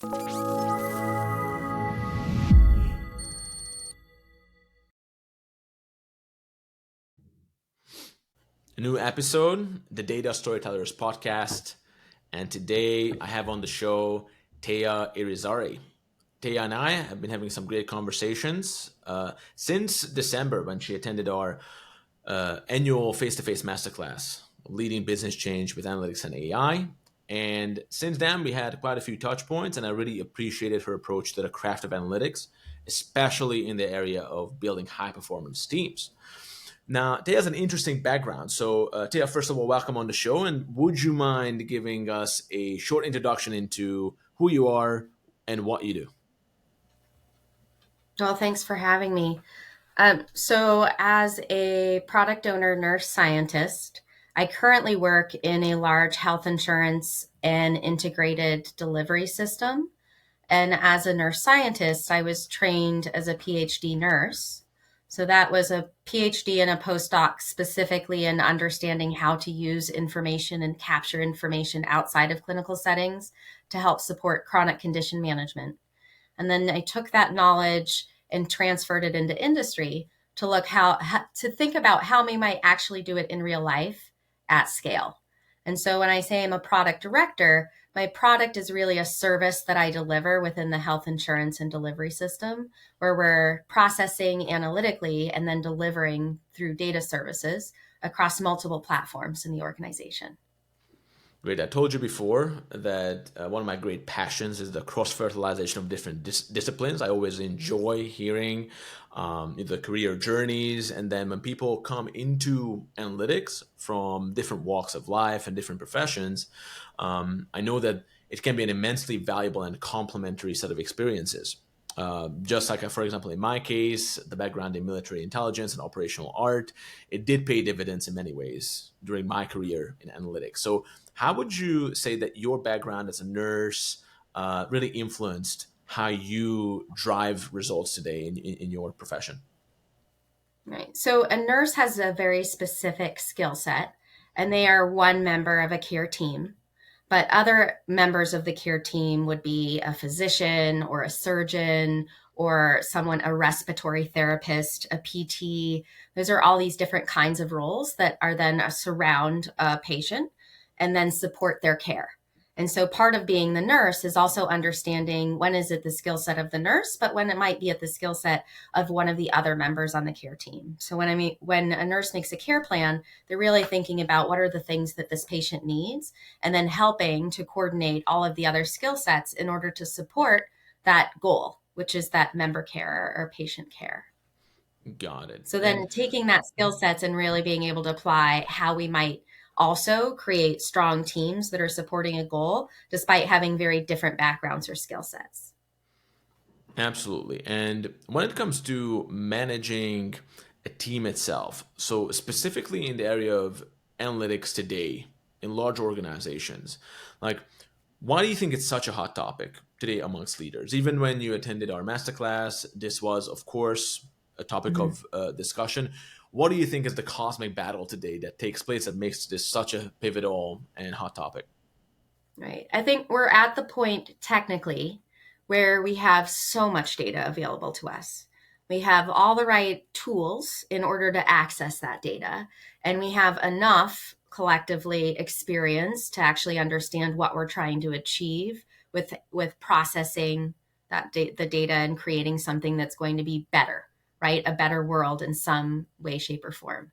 A new episode, the Data Storytellers podcast. And today I have on the show Taya Irizarry. Taya and I have been having some great conversations since December when she attended our annual face-to-face masterclass, Leading Business Change with Analytics and AI. And since then, we had quite a few touch points, and I really appreciated her approach to the craft of analytics, especially in the area of building high-performance teams. Now, Taya has an interesting background. So, Taya, first of all, welcome on the show. And would you mind giving us a short introduction into who you are and what you do? Well, thanks for having me. So, as a product owner, nurse scientist, I currently work in a large health insurance and integrated delivery system. And as a nurse scientist, I was trained as a PhD nurse. So that was a PhD and a postdoc specifically in understanding how to use information and capture information outside of clinical settings to help support chronic condition management. And then I took that knowledge and transferred it into industry to look to think about how we might actually do it in real life at scale. And so when I say I'm a product director, my product is really a service that I deliver within the health insurance and delivery system, where we're processing analytically and then delivering through data services across multiple platforms in the organization. Great. I told you before that one of my great passions is the cross fertilization of different disciplines. I always enjoy hearing the career journeys. And then when people come into analytics from different walks of life and different professions, I know that it can be an immensely valuable and complementary set of experiences. Just like, for example, in my case, the background in military intelligence and operational art, it did pay dividends in many ways during my career in analytics. So, how would you say that your background as a nurse really influenced how you drive results today in your profession? Right. So a nurse has a very specific skill set, and they are one member of a care team. But other members of the care team would be a physician or a surgeon or someone, a respiratory therapist, a PT. Those are all these different kinds of roles that are then surround a patient and then support their care. And so part of being the nurse is also understanding when is it the skill set of the nurse, but when it might be at the skill set of one of the other members on the care team. So when a nurse makes a care plan, they're really thinking about what are the things that this patient needs and then helping to coordinate all of the other skill sets in order to support that goal, which is that member care or patient care. Got it. So And then taking that skill sets and really being able to apply how we might also create strong teams that are supporting a goal despite having very different backgrounds or skill sets. absolutely. And when it comes to managing a team itself, so specifically in the area of analytics today in large organizations, like why do you think it's such a hot topic today amongst leaders? Even when you attended our masterclass, this was, of course, a topic Mhm. of discussion. What do you think is the cosmic battle today that takes place that makes this such a pivotal and hot topic? Right. I think we're at the point technically where we have so much data available to us. We have all the right tools in order to access that data, and we have enough collectively experience to actually understand what we're trying to achieve with processing the data and creating something that's going to be better, right? A better world in some way, shape, or form.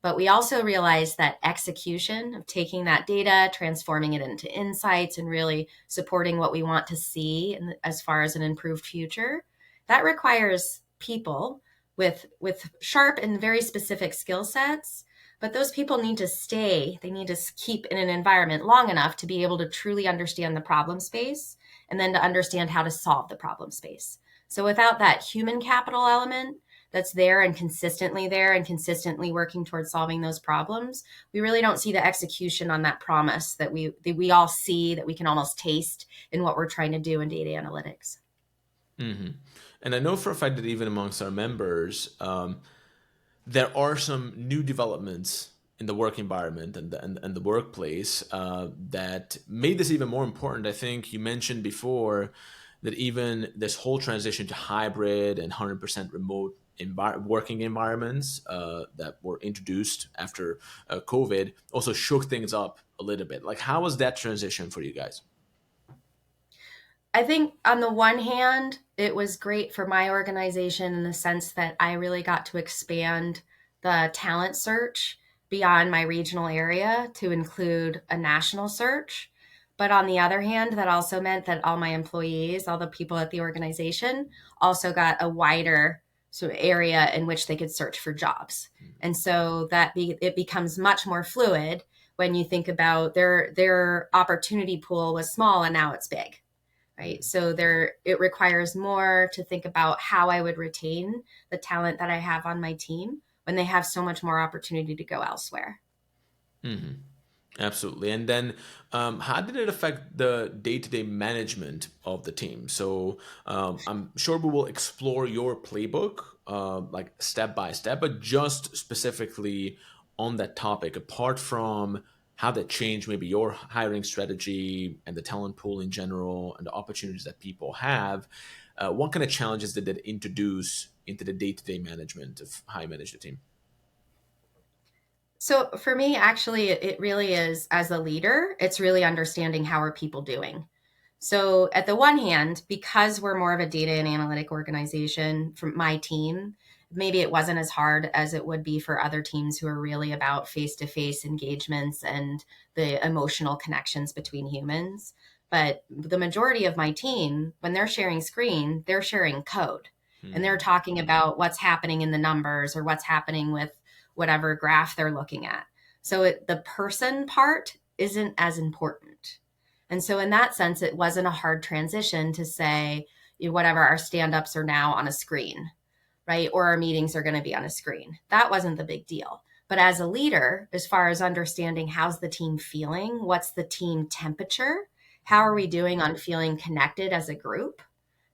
But we also realize that execution of taking that data, transforming it into insights, and really supporting what we want to see as far as an improved future, that requires people with sharp and very specific skill sets. But those people need to stay, they need to keep in an environment long enough to be able to truly understand the problem space and then to understand how to solve the problem space. So without that human capital element, that's there and consistently working towards solving those problems, we really don't see the execution on that promise that we all see, that we can almost taste in what we're trying to do in data analytics. hmm And I know for a fact that even amongst our members, there are some new developments in the work environment and the workplace that made this even more important. I think you mentioned before that even this whole transition to hybrid and 100% remote working environments that were introduced after COVID also shook things up a little bit. Like, how was that transition for you guys? I think on the one hand, it was great for my organization in the sense that I really got to expand the talent search beyond my regional area to include a national search. But on the other hand, that also meant that all my employees, all the people at the organization, also got a wider sort of area in which they could search for jobs. And so it becomes much more fluid when you think about their opportunity pool was small and now it's big, right? So it requires more to think about how I would retain the talent that I have on my team when they have so much more opportunity to go elsewhere. Hmm. Absolutely. And then, how did it affect the day-to-day management of the team? So, I'm sure we will explore your playbook, like step by step, but just specifically on that topic, apart from how that changed maybe your hiring strategy and the talent pool in general and the opportunities that people have, what kind of challenges did that introduce into the day-to-day management of how you manage the team? So for me, actually, it really is, as a leader, it's really understanding how are people doing. So at the one hand, because we're more of a data and analytic organization from my team, maybe it wasn't as hard as it would be for other teams who are really about face-to-face engagements and the emotional connections between humans. But the majority of my team, when they're sharing screen, they're sharing code and they're Hmm. talking about what's happening in the numbers or what's happening with whatever graph they're looking at. So the person part isn't as important. And so, in that sense, it wasn't a hard transition to say, whatever, our stand ups are now on a screen, right? Or our meetings are going to be on a screen. That wasn't the big deal. But as a leader, as far as understanding how's the team feeling, what's the team temperature, how are we doing on feeling connected as a group?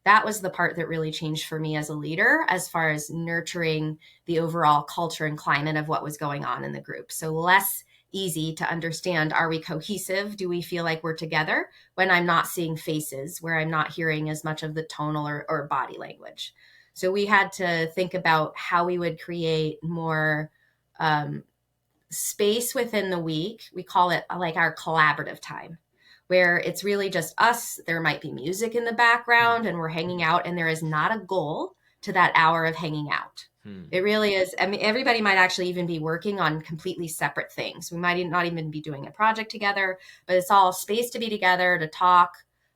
That was the part that really changed for me as a leader, as far as nurturing the overall culture and climate of what was going on in the group. So less easy to understand, are we cohesive? Do we feel like we're together when I'm not seeing faces, where I'm not hearing as much of the tonal or body language? So we had to think about how we would create more um, space within the week. We call it like our collaborative time, where it's really just us. There might be music in the background and we're hanging out, and there is not a goal to that hour of hanging out. Hmm. It really is. I mean, everybody might actually even be working on completely separate things. We might not even be doing a project together, but it's all space to be together, to talk,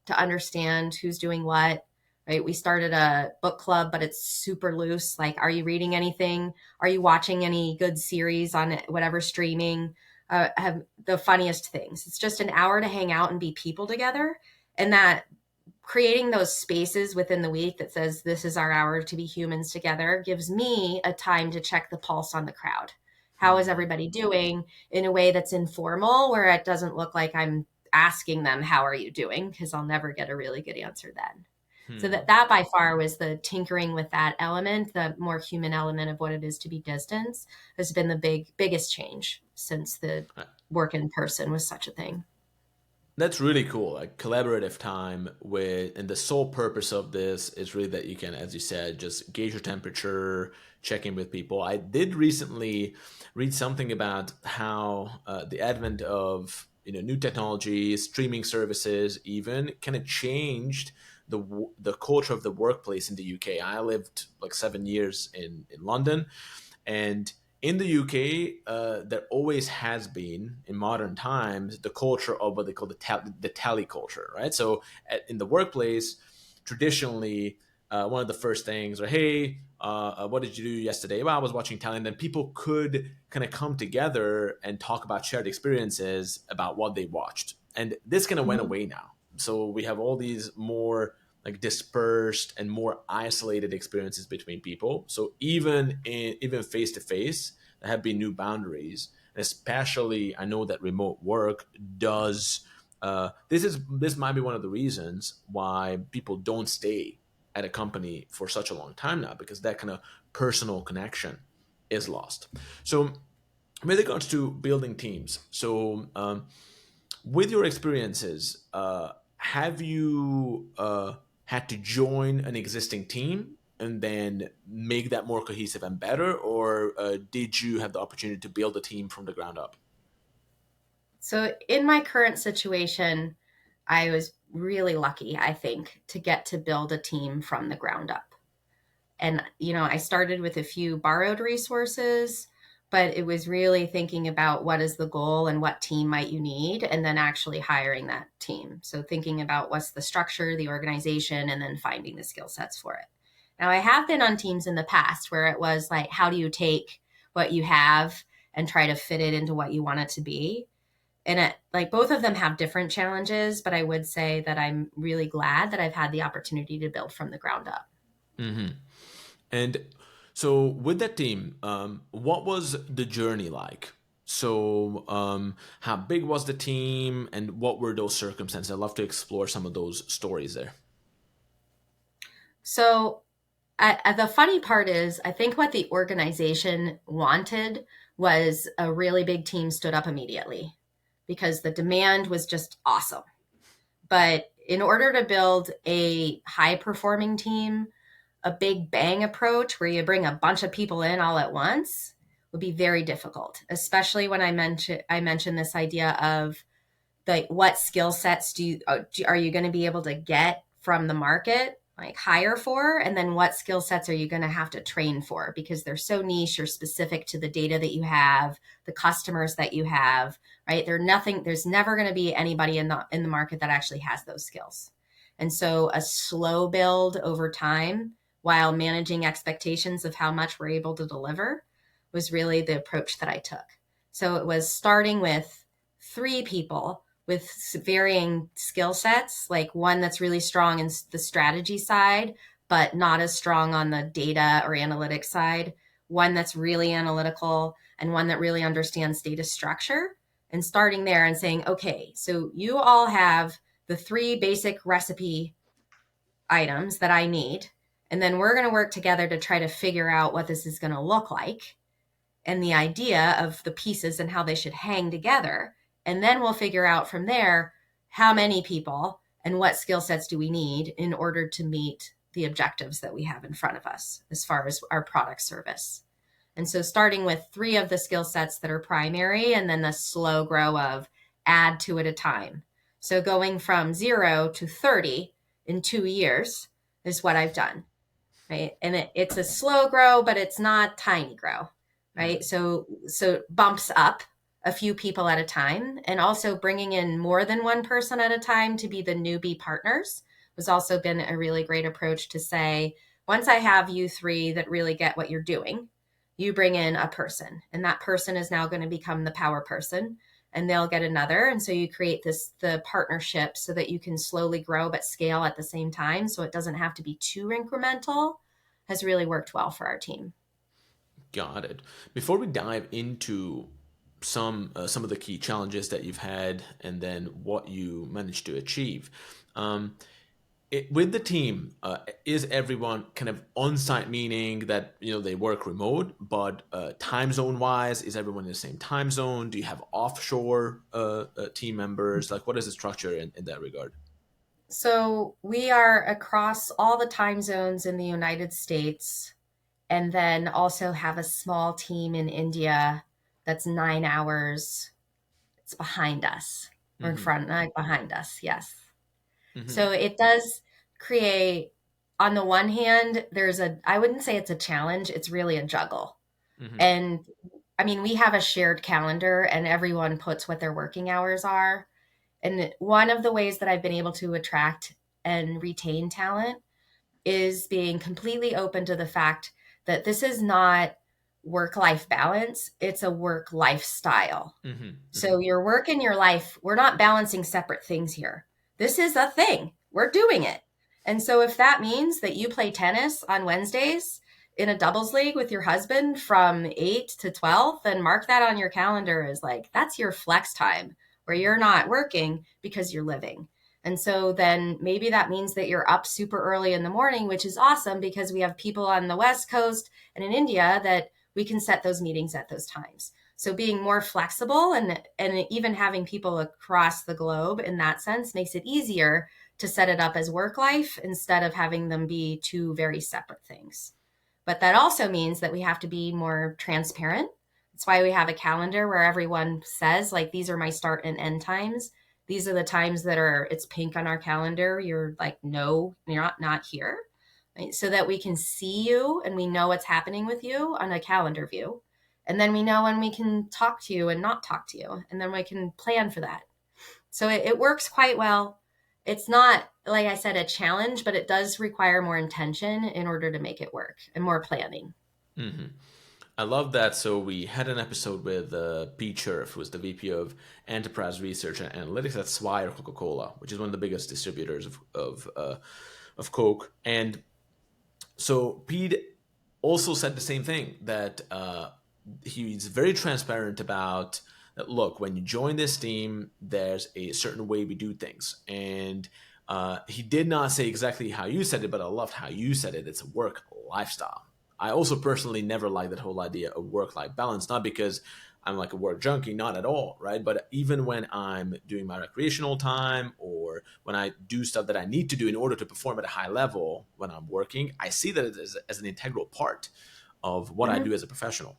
to understand who's doing what. Right? We started a book club, but it's super loose. Like, are you reading anything? Are you watching any good series on whatever streaming? Have the funniest things. It's just an hour to hang out and be people together. And that creating those spaces within the week that says this is our hour to be humans together gives me a time to check the pulse on the crowd. How is Hmm. everybody doing in a way that's informal, where it doesn't look like I'm asking them, how are you doing? Because I'll never get a really good answer then. So Hmm. that by far was the tinkering with that element, the more human element of what it is to be distance, has been the biggest change since the work in person was such a thing. That's really cool. Like collaborative time with, and the sole purpose of this is really that you can, as you said, just gauge your temperature, check in with people. I did recently read something about how the advent of new technologies, streaming services, even kind of changed the culture of the workplace in the UK. I lived like 7 years in London, and in the UK, there always has been in modern times the culture of what they call the tally culture, right? So in the workplace, traditionally, one of the first things are, hey, what did you do yesterday? Well, I was watching tally, and then people could kind of come together and talk about shared experiences about what they watched. And this kind of went Mhm. away now. So we have all these more like dispersed and more isolated experiences between people. So even face to face, there have been new boundaries. And especially, I know that remote work does. This might be one of the reasons why people don't stay at a company for such a long time now, because that kind of personal connection is lost. So with regards to building teams, so with your experiences, have you had to join an existing team and then make that more cohesive and better, or did you have the opportunity to build a team from the ground up? So in my current situation, I was really lucky, I think, to get to build a team from the ground up. And, I started with a few borrowed resources, but it was really thinking about what is the goal and what team might you need, and then actually hiring that team. So thinking about what's the structure, the organization, and then finding the skill sets for it. Now, I have been on teams in the past where it was like, how do you take what you have and try to fit it into what you want it to be? And like both of them have different challenges, but I would say that I'm really glad that I've had the opportunity to build from the ground up. And so, with that team, what was the journey like? So, how big was the team, and what were those circumstances? I'd love to explore some of those stories there. So the funny part is, I think what the organization wanted was a really big team stood up immediately because the demand was just awesome. But in order to build a high performing team, a big bang approach where you bring a bunch of people in all at once would be very difficult, especially when I mentioned this idea of like what skill sets are you going to be able to get from the market, like hire for, and then what skill sets are you going to have to train for because they're so niche or specific to the data that you have, the customers that you have, right? There's never going to be anybody in the market that actually has those skills. And so a slow build over time while managing expectations of how much we're able to deliver was really the approach that I took. So it was starting with 3 people with varying skill sets, like one that's really strong in the strategy side, but not as strong on the data or analytics side, one that's really analytical, and one that really understands data structure. And starting there and saying, okay, so you all have the 3 basic recipe items that I need. And then we're going to work together to try to figure out what this is going to look like and the idea of the pieces and how they should hang together. And then we'll figure out from there how many people and what skill sets do we need in order to meet the objectives that we have in front of us as far as our product service. And so starting with 3 of the skill sets that are primary and then the slow grow of add 2 at a time. So going from 0 to 30 in 2 years is what I've done, right? And it's a slow grow, but it's not tiny grow, right? So bumps up a few people at a time, and also bringing in more than one person at a time to be the newbie partners has also been a really great approach to say, once I have you 3 that really get what you're doing, you bring in a person, and that person is now going to become the power person, and they'll get another. And so you create the partnership so that you can slowly grow but scale at the same time. So it doesn't have to be too incremental, has really worked well for our team. Got it. Before we dive into some of the key challenges that you've had, and then what you managed to achieve, with the team, is everyone kind of on site, meaning that they work remote, but time zone wise, is everyone in the same time zone? Do you have offshore team members? Like, what is the structure in that regard? So we are across all the time zones in the United States, and then also have a small team in India that's 9 hours. It's behind us or in Hmm. front, not behind us. Yes. Hmm. So it does create, on the one hand, I wouldn't say it's a challenge, it's really a juggle. Hmm. And I mean, we have a shared calendar and everyone puts what their working hours are. And one of the ways that I've been able to attract and retain talent is being completely open to the fact that this is not work life balance, it's a work lifestyle. Hmm. Hmm. So your work and your life, we're not balancing separate things here. This is a thing. We're doing it. And so if that means that you play tennis on Wednesdays in a doubles league with your husband from 8 to 12, then mark that on your calendar as like that's your flex time where you're not working because you're living. And so then maybe that means that you're up super early in the morning, which is awesome because we have people on the West Coast and in India that we can set those meetings at those times. So being more flexible and even having people across the globe in that sense makes it easier to set it up as work life instead of having them be two very separate things. But that also means that we have to be more transparent. That's why we have a calendar where everyone says, like, these are my start and end times. These are the times that are, it's pink on our calendar. You're like, no, you're not here. Right? So that we can see you and we know what's happening with you on a calendar view. And then we know when we can talk to you and not talk to you. And then we can plan for that. So it works quite well. It's not, like I said, a challenge, but it does require more intention in order to make it work and more planning. Hmm. I love that. So we had an episode with Pete Scherf, who is the VP of Enterprise Research and Analytics at Swire Coca-Cola, which is one of the biggest distributors of Coke. And so Pete also said the same thing, that he's very transparent about that. Look, when you join this team, there's a certain way we do things, and he did not say exactly how you said it, but I loved how you said it. It's a work lifestyle. I also personally never liked that whole idea of work-life balance, not because I'm like a work junkie, not at all, right? But even when I'm doing my recreational time or when I do stuff that I need to do in order to perform at a high level when I'm working, I see that as an integral part of what I Mm-hmm. do as a professional.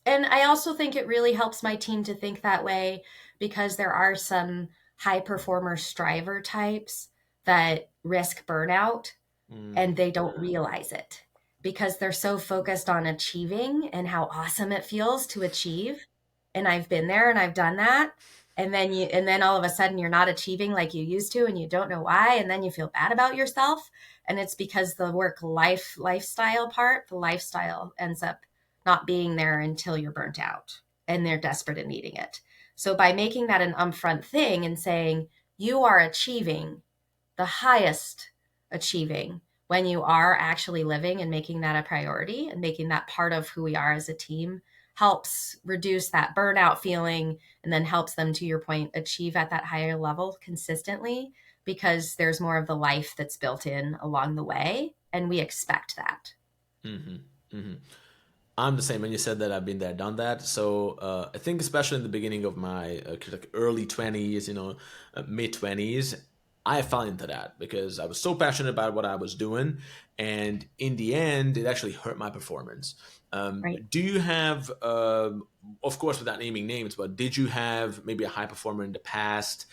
And I also think it really helps my team to think that way because there are some high performer striver types that risk burnout Mm, and they don't realize it because they're so focused on achieving and how awesome it feels to achieve. And I've been there and I've done that. And then all of a sudden you're not achieving like you used to and you don't know why. And then you feel bad about yourself. And it's because the lifestyle part, the lifestyle ends up not being there until you're burnt out and they're desperate and needing it. So by making that an upfront thing and saying you are achieving the highest achieving when you are actually living and making that a priority and making that part of who we are as a team helps reduce that burnout feeling and then helps them, to your point, achieve at that higher level consistently because there's more of the life that's built in along the way and we expect that. hmm hmm I'm the same. When you said that, I've been there, done that. So I think, especially in the beginning of my like early 20s, mid 20s, I fell into that because I was so passionate about what I was doing, and in the end, it actually hurt my performance. Right. Do you have, of course, without naming names, but did you have maybe a high performer in the past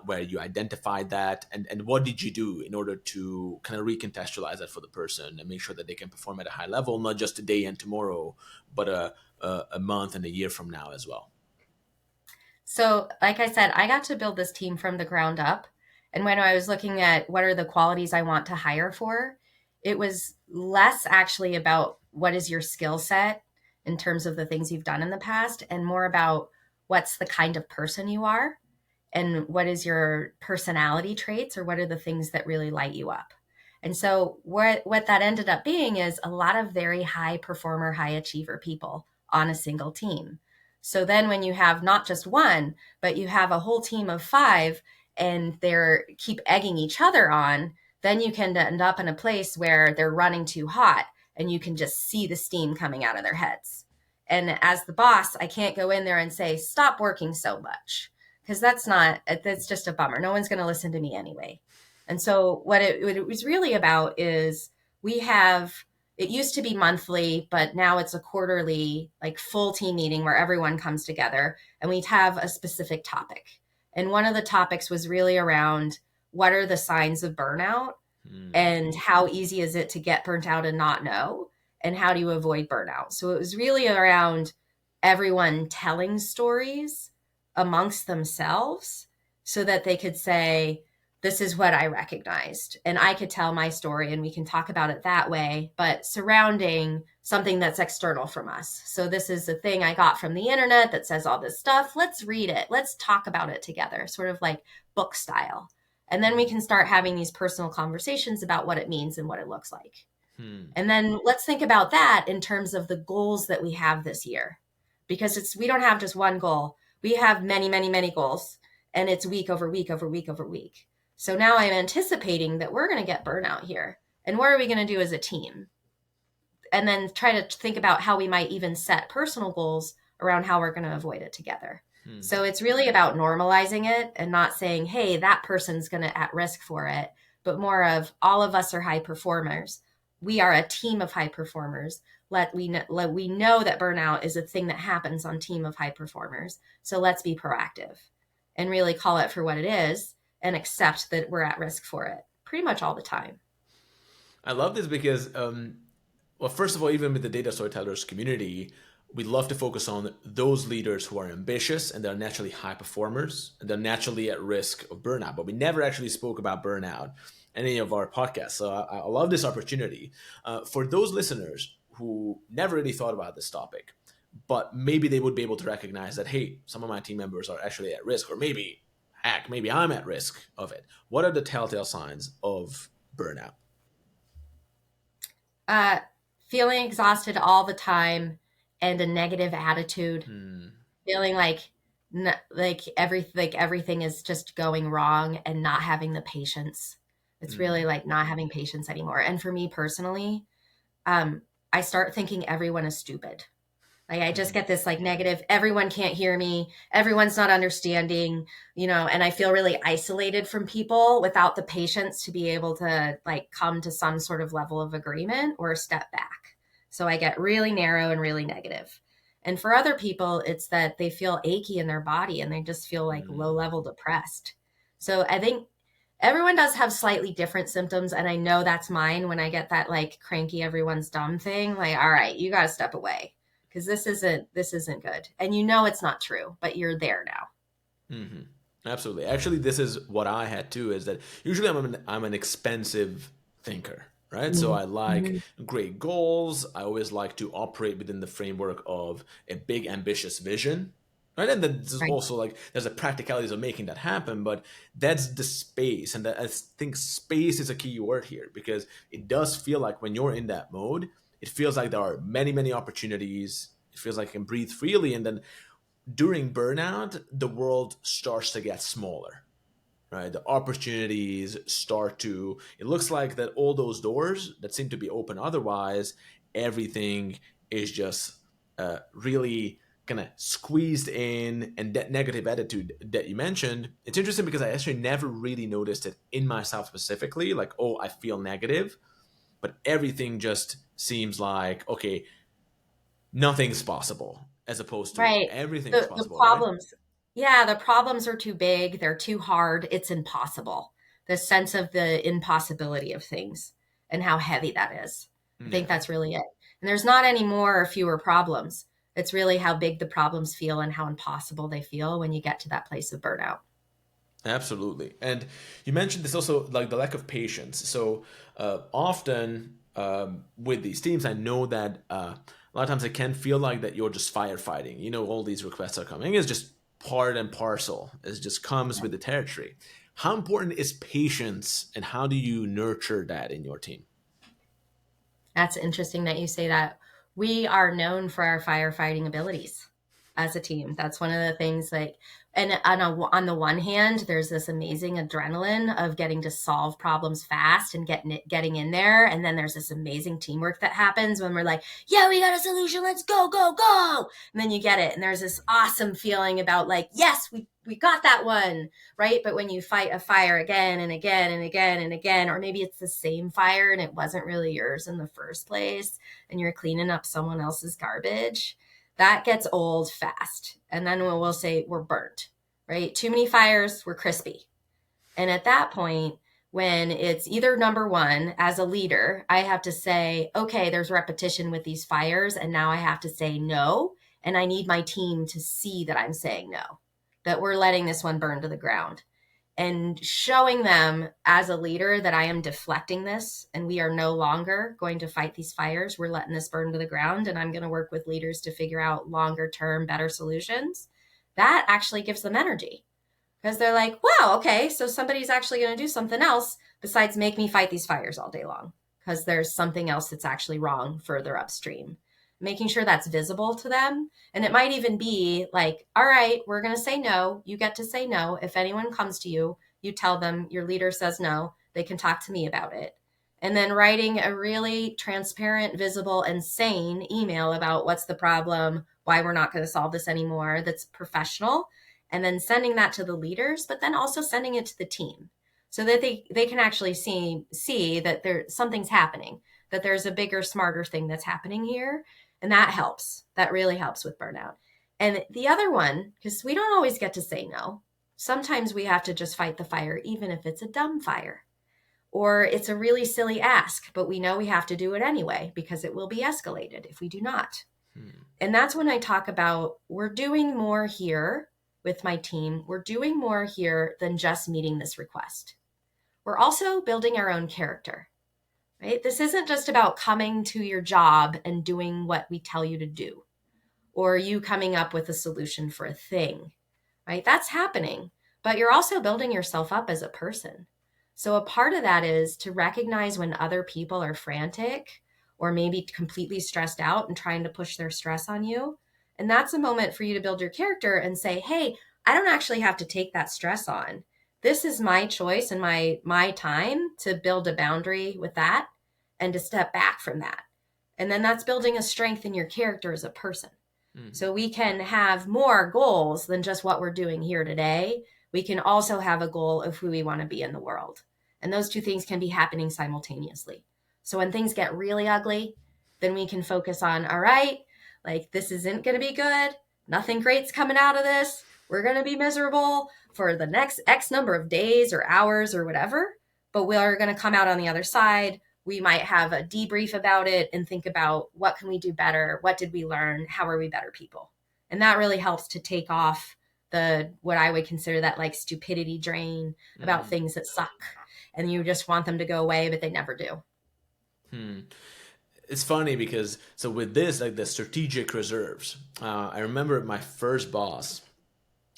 where you identified that, and what did you do in order to kind of recontextualize that for the person and make sure that they can perform at a high level, not just today and tomorrow, but a month and a year from now as well? So, like I said, I got to build this team from the ground up. And when I was looking at what are the qualities I want to hire for, it was less actually about what is your skill set in terms of the things you've done in the past and more about what's the kind of person you are and what is your personality traits or what are the things that really light you up. And so what that ended up being is a lot of very high performer, high achiever people on a single team. So then when you have not just one, but you have a whole team of five and they're keep egging each other on, then you can end up in a place where they're running too hot and you can just see the steam coming out of their heads. And as the boss, I can't go in there and say, stop working so much because that's just a bummer. No one's going to listen to me anyway. And so what it was really about is we have it used to be monthly, but now it's a quarterly, like full team meeting where everyone comes together and we have a specific topic. And one of the topics was really around what are the signs of burnout Hmm. and how easy is it to get burnt out and not know and how do you avoid burnout. So it was really around everyone telling stories amongst themselves so that they could say this is what I recognized and I could tell my story and we can talk about it that way, but surrounding something that's external from us. So this is the thing I got from the internet that says all this stuff, let's read it, let's talk about it together, sort of like book style. And then we can start having these personal conversations about what it means and what it looks like. Hmm. And then let's think about that in terms of the goals that we have this year. Because we don't have just one goal. We have many, many, many goals. And it's week over week over week over week. So now I'm anticipating that we're going to get burnout here. And what are we going to do as a team? and then try to think about how we might even set personal goals around how we're going to avoid it together. So it's really about normalizing it and not saying, hey, that person's going to at risk for it, but more of all of us are high performers. We are a team of high performers. We know that burnout is a thing that happens on team of high performers. So let's be proactive and really call it for what it is and accept that we're at risk for it pretty much all the time. I love this because, well, first of all, even with the data storytellers community, we love to focus on those leaders who are ambitious and they're naturally high performers and they're naturally at risk of burnout. But we never actually spoke about burnout in any of our podcasts. So I love this opportunity. For those listeners who never really thought about this topic, but maybe they would be able to recognize that, hey, some of my team members are actually at risk, or maybe, heck, maybe I'm at risk of it. What are the telltale signs of burnout? Uh, Feeling exhausted all the time and a negative attitude, feeling like everything is just going wrong and not having the patience. It's really like not having patience anymore. And for me personally, I start thinking everyone is stupid. Like I just get this like negative, everyone can't hear me, everyone's not understanding, and I feel really isolated from people without the patience to be able to like come to some sort of level of agreement or step back. So I get really narrow and really negative. And for other people, it's that they feel achy in their body and they just feel like low level depressed. So I think everyone does have slightly different symptoms. And I know that's mine when I get that like cranky, everyone's dumb thing. Like, all right, you got to step away because this isn't good. And it's not true, but you're there now. Mm-hmm. Absolutely. Actually, this is what I had too, is that usually I'm an expensive thinker, right? So I like Mm-hmm. great goals. I always like to operate within the framework of a big, ambitious vision, right? And then there's Right. also like, there's a practicalities of making that happen, but that's the space. And that, I think space is a key word here because it does feel like when you're in that mode, it feels like there are many, many opportunities. It feels like I can breathe freely. And then during burnout, the world starts to get smaller, right? The opportunities start to, it looks like that all those doors that seem to be open otherwise, everything is just really kind of squeezed in. And that negative attitude that you mentioned, it's interesting because I actually never really noticed it in myself specifically, like, oh, I feel negative, but everything just seems like, okay, nothing's possible as opposed to Right. everything is The possible, right? problems. Yeah, the problems are too big, they're too hard, it's impossible. The sense of the impossibility of things and how heavy that is. I think Yeah, that's really it. And there's not any more or fewer problems. It's really how big the problems feel and how impossible they feel when you get to that place of burnout. absolutely. And you mentioned this also, like the lack of patience. So often with these teams, I know that a lot of times it can feel like that you're just firefighting. All these requests are coming. It's just part and parcel. It just comes with the territory. How important is patience, and how do you nurture that in your team? That's interesting that you say that. We are known for our firefighting abilities as a team. That's one of the things like, and on the one hand, there's this amazing adrenaline of getting to solve problems fast and getting in there. And then there's this amazing teamwork that happens when we're like, yeah, we got a solution. Let's go, go, go. And then you get it. And there's this awesome feeling about like, yes, we got that one, right? But when you fight a fire again and again and again and again, or maybe it's the same fire and it wasn't really yours in the first place, and you're cleaning up someone else's garbage, that gets old fast. And then we'll say we're burnt, right? Too many fires, we're crispy. And at that point, when it's either number one, as a leader, I have to say, okay, there's repetition with these fires, and now I have to say no. And I need my team to see that I'm saying no, that we're letting this one burn to the ground and showing them as a leader that I am deflecting this and we are no longer going to fight these fires. We're letting this burn to the ground and I'm going to work with leaders to figure out longer term, better solutions. That actually gives them energy because they're like, wow, okay, so somebody's actually going to do something else besides make me fight these fires all day long because there's something else that's actually wrong further upstream. Making sure that's visible to them. And it might even be like, all right, we're going to say no. You get to say no. If anyone comes to you, you tell them your leader says no. They can talk to me about it. and then writing a really transparent, visible, and sane email about what's the problem, why we're not going to solve this anymore, that's professional, and then sending that to the leaders, but then also sending it to the team so that they can actually see that something's happening, that there's a bigger, smarter thing that's happening here. And that helps. That really helps with burnout. And the other one, because we don't always get to say no, sometimes we have to just fight the fire, even if it's a dumb fire or it's a really silly ask, but we know we have to do it anyway because it will be escalated if we do not. And that's when I talk about we're doing more here with my team. We're doing more here than just meeting this request. We're also building our own character, right? This isn't just about coming to your job and doing what we tell you to do, or you coming up with a solution for a thing, right? That's happening, but you're also building yourself up as a person. So a part of that is to recognize when other people are frantic or maybe completely stressed out and trying to push their stress on you. And that's a moment for you to build your character and say, hey, I don't actually have to take that stress on. This is my choice and my time to build a boundary with that and to step back from that. And then that's building a strength in your character as a person. So we can have more goals than just what we're doing here today. We can also have a goal of who we want to be in the world. And those two things can be happening simultaneously. So when things get really ugly, then we can focus on, all right, like this isn't going to be good. Nothing great's coming out of this. We're going to be miserable for the next X number of days or hours or whatever, but we're going to come out on the other side. We might have a debrief about it and think about what can we do better? What did we learn? How are we better people? And that really helps to take off what I would consider that like stupidity drain about things that suck. And you just want them to go away, but they never do. It's funny because so with this, like the strategic reserves, I remember my first boss.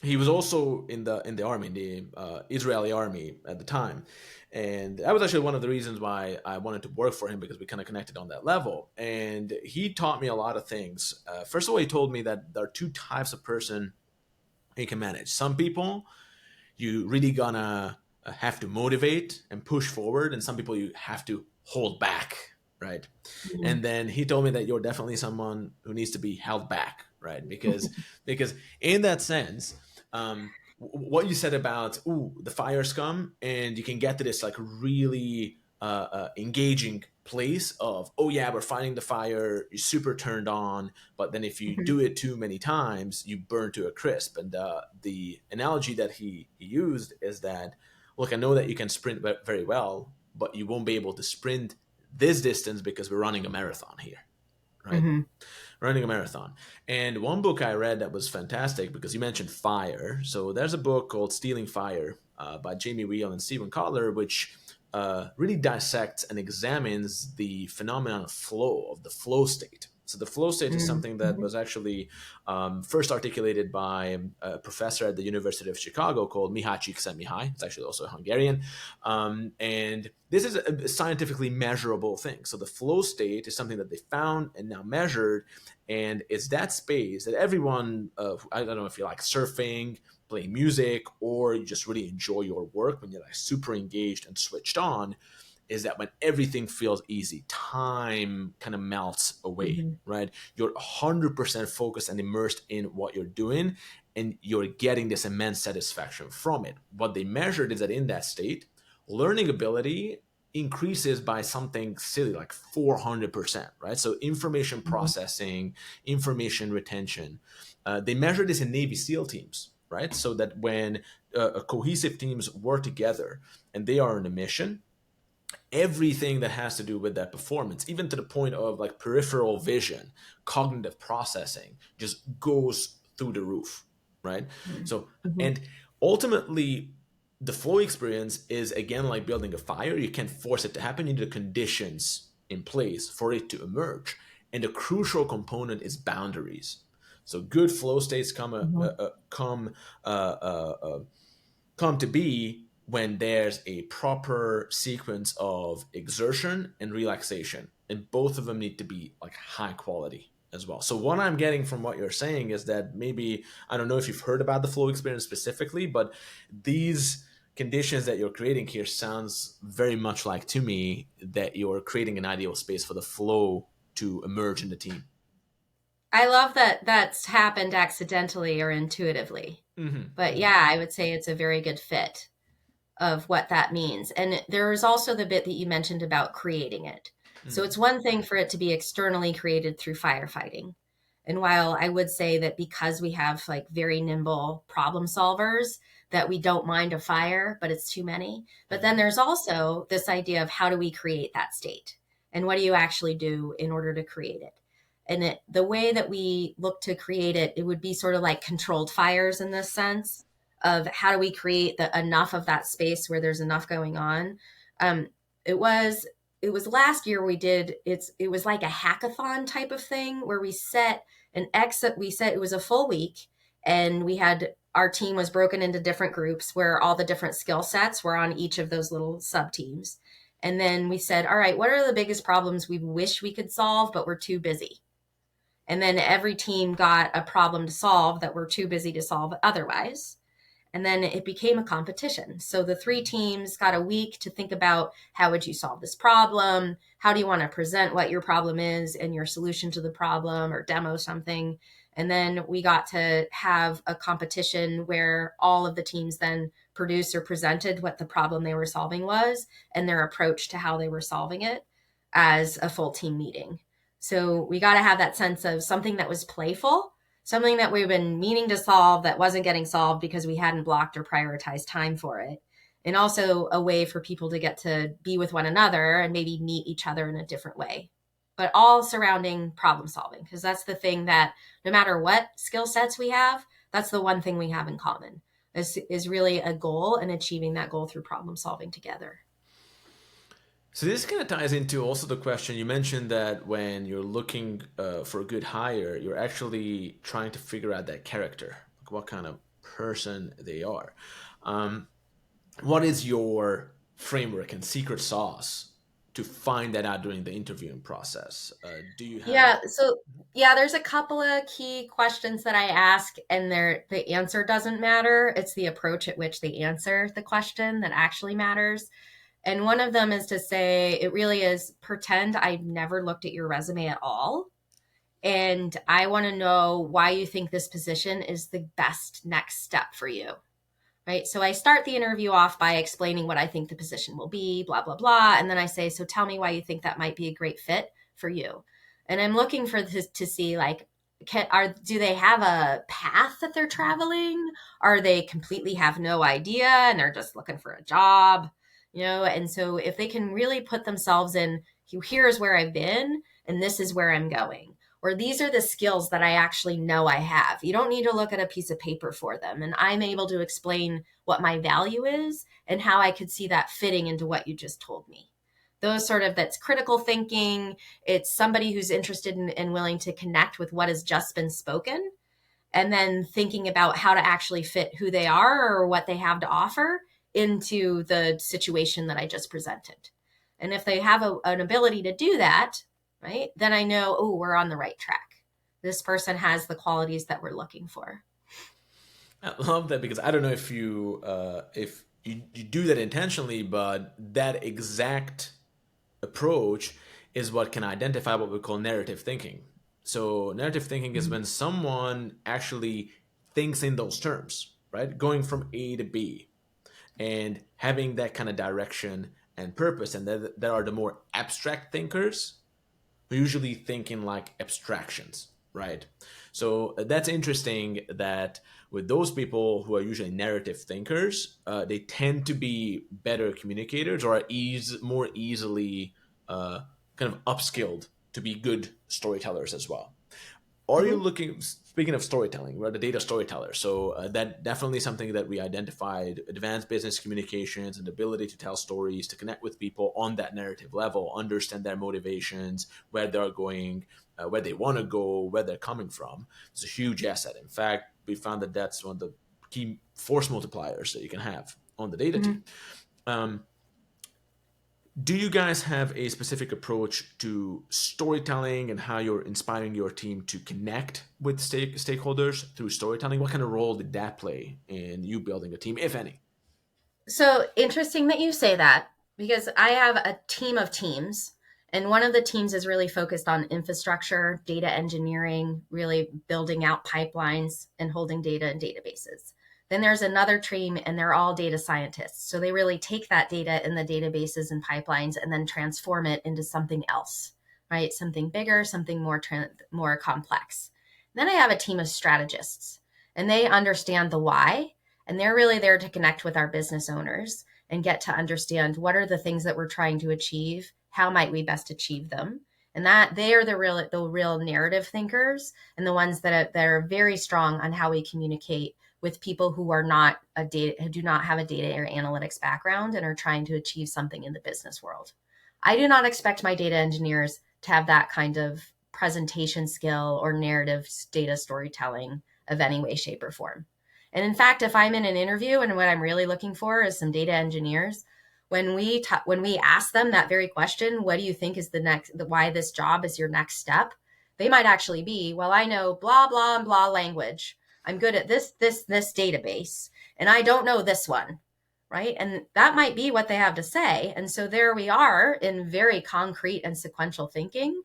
He was also in the army, in the Israeli army at the time, and that was actually one of the reasons why I wanted to work for him, because we kind of connected on that level. And he taught me a lot of things. First of all, he told me that there are two types of person you can manage. Some people you really gonna have to motivate and push forward, and some people you have to hold back, right? And then he told me that you're definitely someone who needs to be held back, right? Because in that sense, what you said about the fire scum, and you can get to this like really engaging place of, oh yeah, we're fighting the fire, you're super turned on, but then if you do it too many times, you burn to a crisp. And the analogy that he used is that, look, I know that you can sprint very well, but you won't be able to sprint this distance because we're running a marathon here, right? Running a marathon. And one book I read that was fantastic, because you mentioned fire. So there's a book called Stealing Fire by Jamie Wheel and Stephen Kotler, which really dissects and examines the phenomenon of flow, of the flow state. So the flow state is something that was actually first articulated by a professor at the University of Chicago called Mihaly Csikszentmihalyi. It's actually also Hungarian. And this is a scientifically measurable thing. So the flow state is something that they found and now measured. And it's that space that everyone, I don't know if you like surfing, playing music, or you just really enjoy your work when you're like super engaged and switched on, is that when everything feels easy, time kind of melts away, right? You're 100% focused and immersed in what you're doing, and you're getting this immense satisfaction from it. What they measured is that in that state, learning ability increases by something silly like 400%, right? So information processing, information retention. They measure this in Navy SEAL teams, right? So that when cohesive teams work together and they are on a mission, everything that has to do with that performance, even to the point of like peripheral vision, cognitive processing, just goes through the roof, right? So, and ultimately, the flow experience is again like building a fire. You can't force it to happen. You need the conditions in place for it to emerge. And the crucial component is boundaries. So good flow states come to be when there's a proper sequence of exertion and relaxation, and both of them need to be like high quality as well. So what I'm getting from what you're saying is that maybe, I don't know if you've heard about the flow experience specifically, but these conditions that you're creating here sounds very much like to me that you're creating an ideal space for the flow to emerge in the team. I love that that's happened accidentally or intuitively. But yeah, I would say it's a very good fit of what that means. And there's also the bit that you mentioned about creating it. So it's one thing for it to be externally created through firefighting. And while I would say that because we have like very nimble problem solvers, that we don't mind a fire, but it's too many. But then there's also this idea of how do we create that state? And what do you actually do in order to create it? And the way that we look to create it, it would be sort of like controlled fires in this sense of how do we create enough of that space where there's enough going on. Um, it was last year it was like a hackathon type of thing where we set an exit. We said it was a full week, and we had our team was broken into different groups where all the different skill sets were on each of those little sub teams. And then we said, all right, what are the biggest problems we wish we could solve, but we're too busy? And then every team got a problem to solve that we're too busy to solve otherwise. And then it became a competition. So the three teams got a week to think about how would you solve this problem? How do you want to present what your problem is and your solution to the problem, or demo something? And then we got to have a competition where all of the teams then produced or presented what the problem they were solving was and their approach to how they were solving it as a full team meeting. So we got to have that sense of something that was playful, something that we've been meaning to solve that wasn't getting solved because we hadn't blocked or prioritized time for it. And also a way for people to get to be with one another and maybe meet each other in a different way, but all surrounding problem solving. Because that's the thing that no matter what skill sets we have, that's the one thing we have in common is really a goal and achieving that goal through problem solving together. So this kind of ties into also the question you mentioned that when you're looking for a good hire, you're actually trying to figure out that character, like what kind of person they are. What is your framework and secret sauce to find that out during the interviewing process? Do you have? There's a couple of key questions that I ask, and the answer doesn't matter. It's the approach at which they answer the question that actually matters. And one of them is to say, it really is pretend I've never looked at your resume at all. And I want to know why you think this position is the best next step for you. Right. So I start the interview off by explaining what I think the position will be, blah, blah, blah. And then I say, so tell me why you think that might be a great fit for you. And I'm looking for this to see, like, do they have a path that they're traveling? Are they completely have no idea and they're just looking for a job? And so if they can really put themselves in, here's where I've been and this is where I'm going, or these are the skills that I actually know I have. You don't need to look at a piece of paper for them. And I'm able to explain what my value is and how I could see that fitting into what you just told me. Those sort of, that's critical thinking. It's somebody who's interested in and willing to connect with what has just been spoken, and then thinking about how to actually fit who they are or what they have to offer into the situation that I just presented. And if they have an ability to do that, right, then I know, oh, we're on the right track. This person has the qualities that we're looking for. I love that, because I don't know if you do that intentionally, but that exact approach is what can identify what we call narrative thinking. So narrative thinking is when someone actually thinks in those terms, right? Going from A to B and having that kind of direction and purpose. And there are the more abstract thinkers who usually think in like abstractions, right? So that's interesting that with those people who are usually narrative thinkers, they tend to be better communicators or are more easily kind of upskilled to be good storytellers as well. Are you looking, speaking of storytelling, we're the data storyteller. So that definitely something that we identified: advanced business communications and the ability to tell stories, to connect with people on that narrative level, understand their motivations, where they're going, where they want to go, where they're coming from. It's a huge asset. In fact, we found that that's one of the key force multipliers that you can have on the data team. Do you guys have a specific approach to storytelling and how you're inspiring your team to connect with stakeholders through storytelling? What kind of role did that play in you building a team, if any? So interesting that you say that, because I have a team of teams, and one of the teams is really focused on infrastructure, data engineering, really building out pipelines and holding data in databases. Then there's another team, and they're all data scientists. So they really take that data in the databases and pipelines and then transform it into something else, right? Something bigger, something more complex. Then I have a team of strategists, and they understand the why, and they're really there to connect with our business owners and get to understand what are the things that we're trying to achieve, how might we best achieve them. And that they are the real narrative thinkers, and the ones that are very strong on how we communicate with people who are not who do not have a data or analytics background and are trying to achieve something in the business world. I do not expect my data engineers to have that kind of presentation skill or narrative data storytelling of any way, shape, or form. And in fact, if I'm in an interview and what I'm really looking for is some data engineers, when we ask them that very question, what do you think is why this job is your next step? They might actually be, well, I know blah blah and blah language. I'm good at this database, and I don't know this one, right? And that might be what they have to say. And so there we are in very concrete and sequential thinking.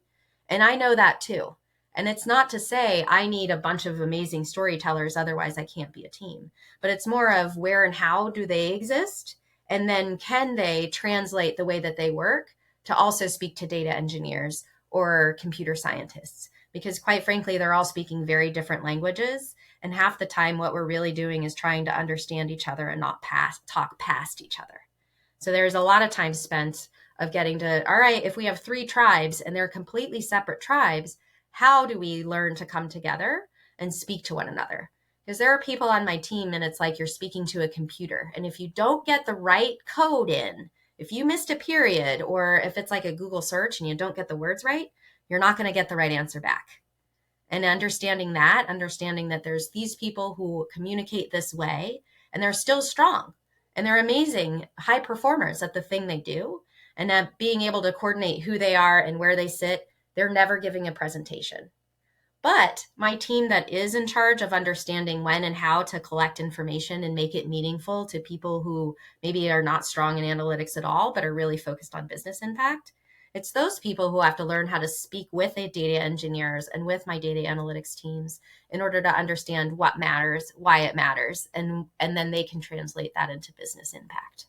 And I know that too. And it's not to say I need a bunch of amazing storytellers, otherwise I can't be a team. But it's more of where and how do they exist? And then can they translate the way that they work to also speak to data engineers or computer scientists? Because quite frankly, they're all speaking very different languages. And half the time, what we're really doing is trying to understand each other and not talk past each other. So there's a lot of time spent of getting to, all right, if we have 3 tribes and they're completely separate tribes, how do we learn to come together and speak to one another? Because there are people on my team and it's like you're speaking to a computer. And if you don't get the right code in, if you missed a period, or if it's like a Google search and you don't get the words right, you're not going to get the right answer back. And understanding that there's these people who communicate this way and they're still strong and they're amazing high performers at the thing they do, and that being able to coordinate who they are and where they sit, they're never giving a presentation. But my team that is in charge of understanding when and how to collect information and make it meaningful to people who maybe are not strong in analytics at all, but are really focused on business impact, it's those people who have to learn how to speak with the data engineers and with my data analytics teams in order to understand what matters, why it matters, and then they can translate that into business impact.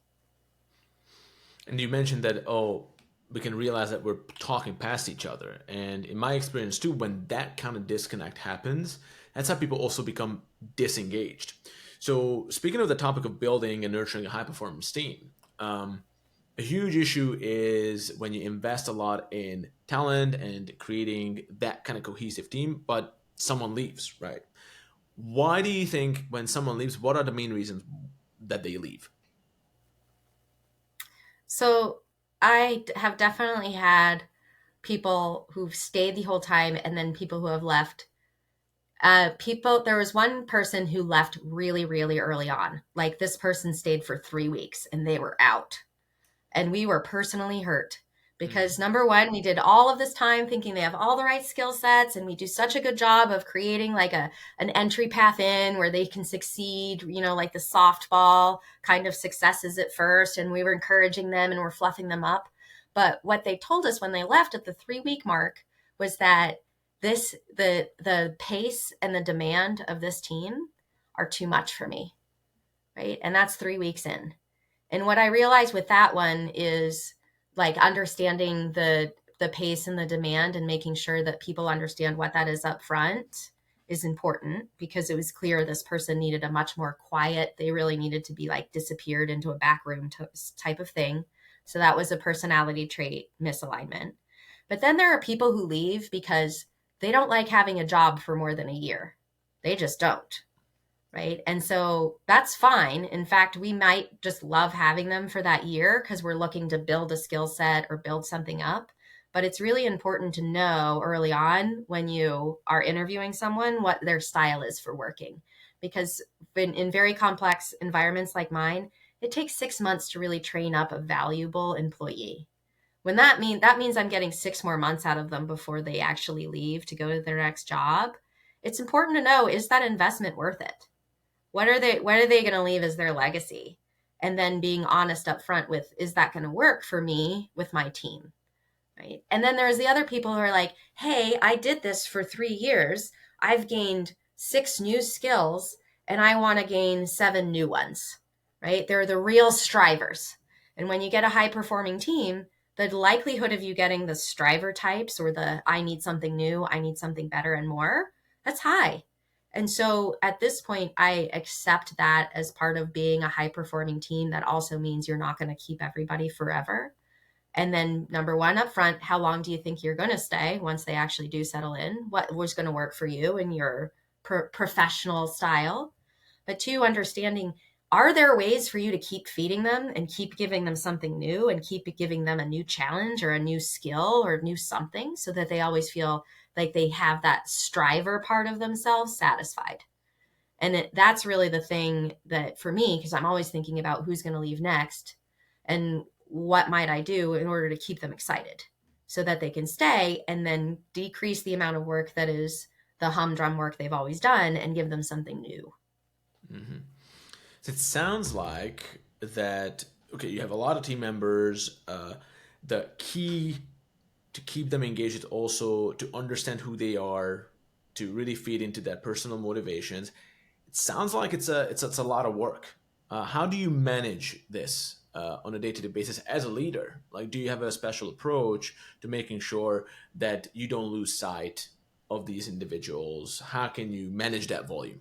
And you mentioned that, oh, we can realize that we're talking past each other. And in my experience too, when that kind of disconnect happens, that's how people also become disengaged. So speaking of the topic of building and nurturing a high performance team, a huge issue is when you invest a lot in talent and creating that kind of cohesive team, but someone leaves, right? Why do you think when someone leaves, what are the main reasons that they leave? So I have definitely had people who've stayed the whole time and then people who have left. There was one person who left really, really early on. Like this person stayed for 3 weeks and they were out. And we were personally hurt because number one, we did all of this time thinking they have all the right skill sets and we do such a good job of creating like an entry path in where they can succeed, like the softball kind of successes at first. And we were encouraging them and we're fluffing them up. But what they told us when they left at the 3 week mark was that the pace and the demand of this team are too much for me. Right. And that's 3 weeks in. And what I realized with that one is like understanding the pace and the demand and making sure that people understand what that is up front is important, because it was clear this person needed a much more quiet, they really needed to be like disappeared into a back room type of thing. So that was a personality trait misalignment. But then there are people who leave because they don't like having a job for more than a year. They just don't. Right. And so that's fine. In fact, we might just love having them for that year because we're looking to build a skill set or build something up. But it's really important to know early on when you are interviewing someone what their style is for working. Because in very complex environments like mine, it takes 6 months to really train up a valuable employee. That means I'm getting 6 more months out of them before they actually leave to go to their next job. It's important to know, is that investment worth it? What are they going to leave as their legacy? and then being honest up front with, is that going to work for me with my team? Right. And then there's the other people who are like, hey, I did this for 3 years. I've gained 6 new skills and I want to gain 7 new ones. Right. They're the real strivers. And when you get a high performing team, the likelihood of you getting the striver types or the I need something new, I need something better and more, that's high. And so at this point, I accept that as part of being a high performing team. That also means you're not going to keep everybody forever. And then number one, up front, how long do you think you're going to stay once they actually do settle in? What was going to work for you and your professional style? But two, understanding, are there ways for you to keep feeding them and keep giving them something new and keep giving them a new challenge or a new skill or new something so that they always feel like they have that striver part of themselves satisfied? And that's really the thing that for me, because I'm always thinking about who's going to leave next and what might I do in order to keep them excited so that they can stay, and then decrease the amount of work that is the humdrum work they've always done and give them something new. Mm-hmm. So it sounds like that, okay, you have a lot of team members. The key to keep them engaged is also to understand who they are, to really feed into that personal motivations. It sounds like it's a lot of work. How do you manage this on a day-to-day basis as a leader? Like, do you have a special approach to making sure that you don't lose sight of these individuals? How can you manage that volume?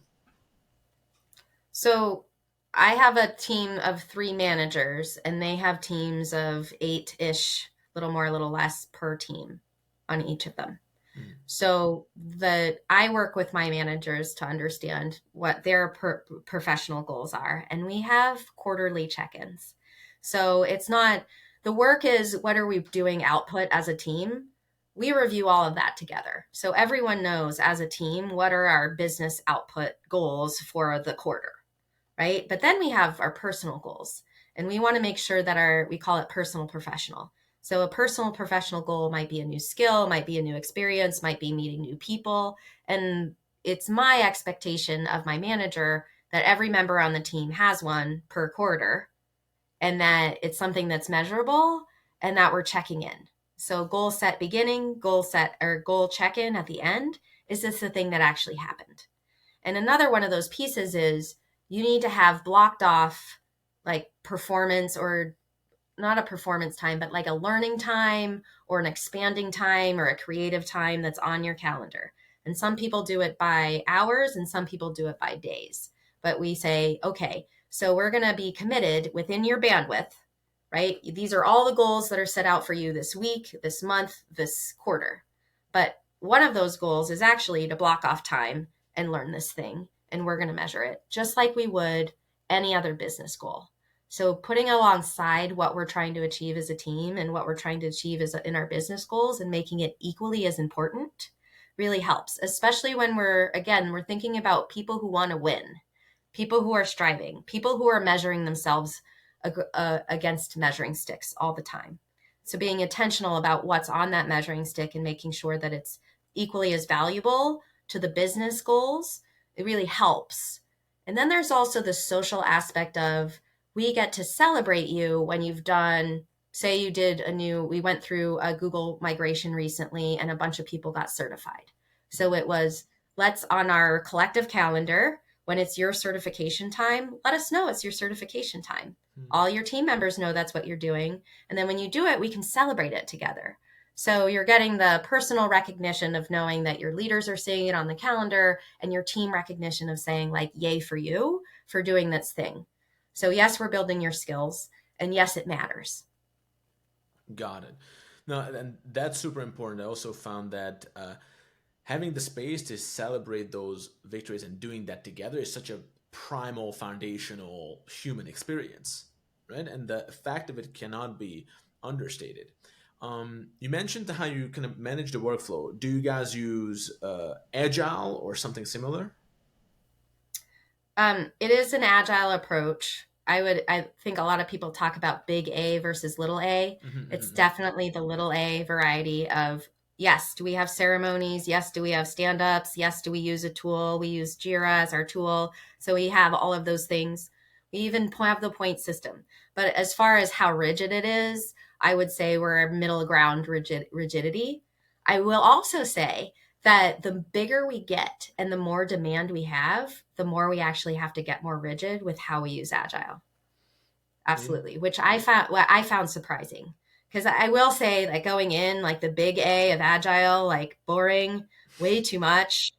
So I have a team of 3 managers, and they have teams of 8-ish, little more, a little less per team on each of them. Mm. So I work with my managers to understand what their professional goals are, and we have quarterly check-ins. So it's not, the work is, what are we doing output as a team? We review all of that together. So everyone knows as a team, what are our business output goals for the quarter, right? But then we have our personal goals, and we want to make sure that we call it personal professional. So a personal professional goal might be a new skill, might be a new experience, might be meeting new people. And it's my expectation of my manager that every member on the team has one per quarter, and that it's something that's measurable and that we're checking in. So goal set beginning, goal set or goal check-in at the end. Is this the thing that actually happened? And another one of those pieces is you need to have blocked off like performance, or not a performance time, but like a learning time or an expanding time or a creative time that's on your calendar. And some people do it by hours and some people do it by days. But we say, okay, so we're going to be committed within your bandwidth, right? These are all the goals that are set out for you this week, this month, this quarter. But one of those goals is actually to block off time and learn this thing. And we're going to measure it just like we would any other business goal. So putting alongside what we're trying to achieve as a team and what we're trying to achieve in our business goals and making it equally as important really helps, especially when we're thinking about people who want to win, people who are striving, people who are measuring themselves against measuring sticks all the time. So being intentional about what's on that measuring stick and making sure that it's equally as valuable to the business goals, it really helps. And then there's also the social aspect of, we get to celebrate you when you've done, say we went through a Google migration recently and a bunch of people got certified. So it was, let's on our collective calendar, when it's your certification time, let us know it's your certification time. All your team members know that's what you're doing. And then when you do it, we can celebrate it together. So you're getting the personal recognition of knowing that your leaders are seeing it on the calendar, and your team recognition of saying like, yay for you for doing this thing. So yes, we're building your skills, and yes, it matters. Got it. No, and that's super important. I also found that having the space to celebrate those victories and doing that together is such a primal, foundational human experience, right? And the fact of it cannot be understated. You mentioned how you kind of manage the workflow. Do you guys use Agile or something similar? It is an agile approach. I think a lot of people talk about big A versus little a. It's definitely the little a variety of, yes, do we have ceremonies? Yes, do we have stand-ups? Yes, do we use a tool? We use Jira as our tool. So we have all of those things. We even have the point system. But as far as how rigid it is, I would say we're a middle ground rigidity. I will also say that the bigger we get and the more demand we have, the more we actually have to get more rigid with how we use agile. Yeah. Absolutely, which I found surprising, because I will say that going in like the big A of agile, like boring, way too much,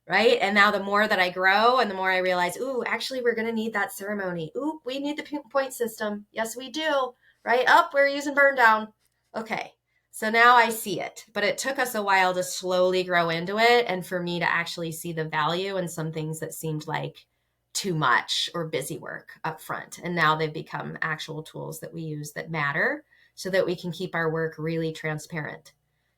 right? And now the more that I grow and the more I realize, ooh, actually, we're going to need that ceremony. Ooh, we need the point system. Yes, we do. Right? Up, we're using burn down. Okay. So now I see it, but it took us a while to slowly grow into it and for me to actually see the value in some things that seemed like too much or busy work up front. And now they've become actual tools that we use that matter so that we can keep our work really transparent.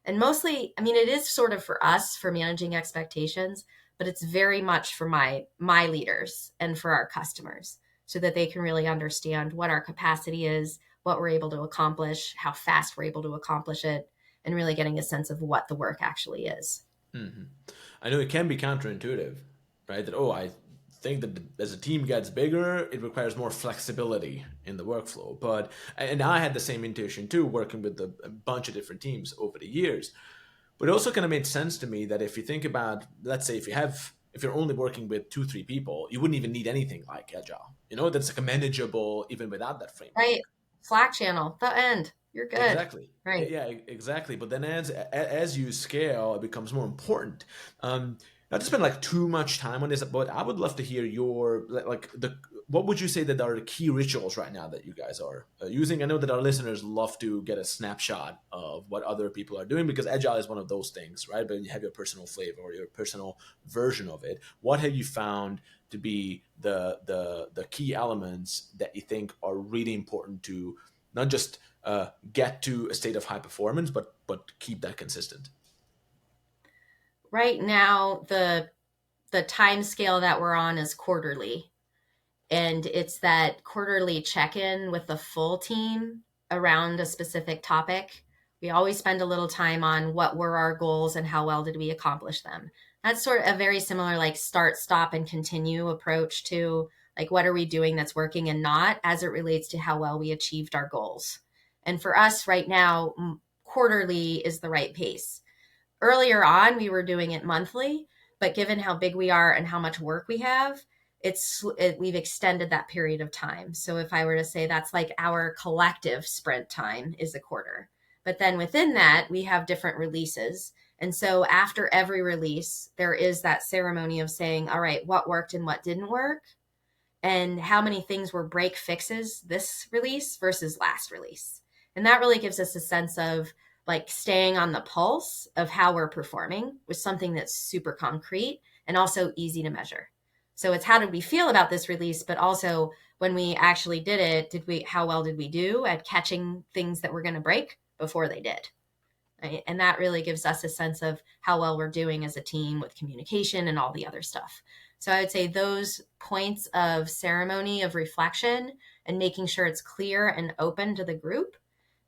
And mostly, I mean, it is sort of for us for managing expectations, but it's very much for my leaders and for our customers so that they can really understand what our capacity is, what we're able to accomplish, how fast we're able to accomplish it, and really getting a sense of what the work actually is. Hmm. I know it can be counterintuitive, right? That, oh, I think that as a team gets bigger, it requires more flexibility in the workflow. But, and I had the same intuition too, working with a bunch of different teams over the years. But it also kind of made sense to me that if you think about, let's say, if you're only working with two, three people, you wouldn't even need anything like agile. That's like a manageable even without that framework. Right? Slack channel, the end. You're good. Exactly. Right. Yeah, exactly. But then as you scale, it becomes more important. Not to spend like too much time on this, but I would love to hear your like the what would you say that are the key rituals right now that you guys are using? I know that our listeners love to get a snapshot of what other people are doing because agile is one of those things, right? But you have your personal flavor or your personal version of it. What have you found to be the key elements that you think are really important to not just get to a state of high performance, but keep that consistent? Right now, the time scale that we're on is quarterly. And it's that quarterly check-in with the full team around a specific topic. We always spend a little time on what were our goals and how well did we accomplish them. That's sort of a very similar like start, stop, and continue approach to like what are we doing that's working and not as it relates to how well we achieved our goals. And for us right now, quarterly is the right pace. Earlier on, we were doing it monthly, but given how big we are and how much work we have, we've extended that period of time. So if I were to say that's like our collective sprint time is a quarter. But then within that, we have different releases. And so after every release, there is that ceremony of saying, all right, what worked and what didn't work, and how many things were break fixes this release versus last release. And that really gives us a sense of like staying on the pulse of how we're performing with something that's super concrete and also easy to measure. So it's how did we feel about this release, but also when we actually did it, how well did we do at catching things that were going to break before they did? Right? And that really gives us a sense of how well we're doing as a team with communication and all the other stuff. So I would say those points of ceremony, of reflection, and making sure it's clear and open to the group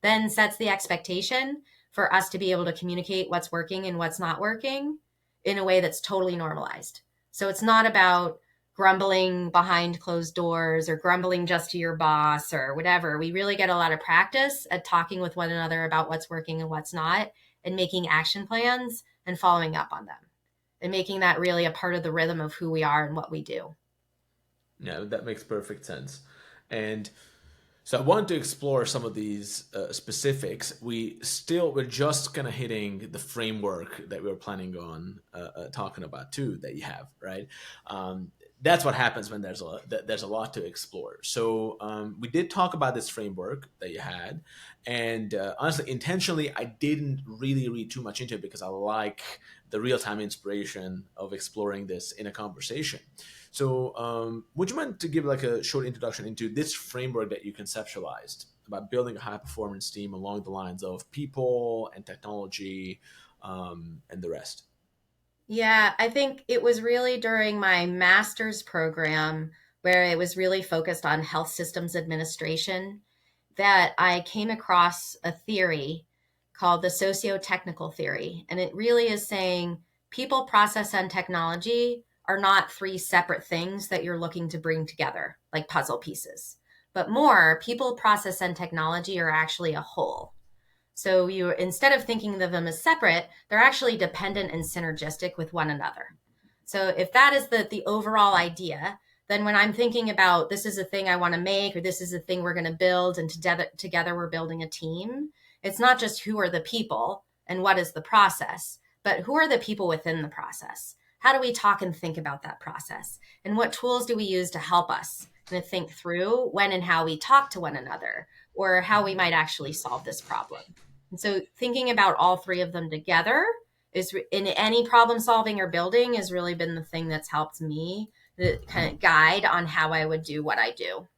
then sets the expectation for us to be able to communicate what's working and what's not working in a way that's totally normalized. So it's not about grumbling behind closed doors or grumbling just to your boss or whatever. We really get a lot of practice at talking with one another about what's working and what's not and making action plans and following up on them and making that really a part of the rhythm of who we are and what we do. Yeah, that makes perfect sense. And so I wanted to explore some of these specifics. We're just kind of hitting the framework that we were planning on talking about too that you have, right? That's what happens when there's a lot to explore. So we did talk about this framework that you had, and honestly, intentionally, I didn't really read too much into it because I like the real time inspiration of exploring this in a conversation. So, would you mind to give like a short introduction into this framework that you conceptualized about building a high performance team along the lines of people and technology and the rest? Yeah, I think it was really during my master's program where it was really focused on health systems administration that I came across a theory called the socio-technical theory. And it really is saying people, process, and technology are not three separate things that you're looking to bring together. like puzzle pieces, but more people, process, and technology are actually a whole. So you, instead of thinking of them as separate, they're actually dependent and synergistic with one another. So if that is the overall idea, then when I'm thinking about this is a thing I want to make, or this is a thing we're going to build, and together we're building a team, it's not just who are the people and what is the process, but who are the people within the process? How do we talk and think about that process? And what tools do we use to help us to think through when and how we talk to one another, or how we might actually solve this problem? And so thinking about all three of them together is, in any problem solving or building, has really been the thing that's helped me, the kind of guide on how I would do what I do.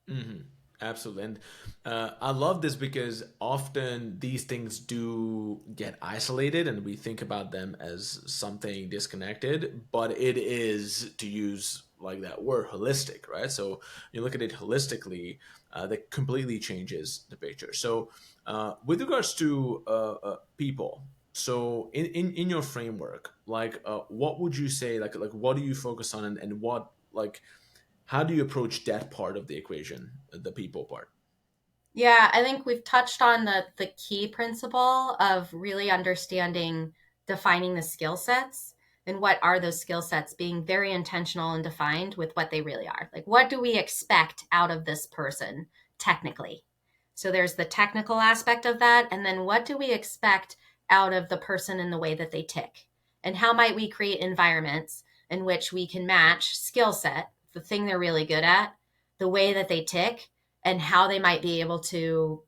Mm-hmm. Absolutely. And I love this because often these things do get isolated and we think about them as something disconnected, but it is, to use like that word, holistic, right? So you look at it holistically, that completely changes the picture. So with regards to people, so in your framework, like what would you say, like what do you focus on, and what, like, how do you approach that part of the equation, the people part? Yeah, I think we've touched on the key principle of really understanding, defining the skill sets, and what are those skill sets, being very intentional and defined with what they really are. Like, what do we expect out of this person technically? So there's the technical aspect of that, and then what do we expect out of the person in the way that they tick? And how might we create environments in which we can match skill set, the thing they're really good at, the way that they tick, and how they might be able to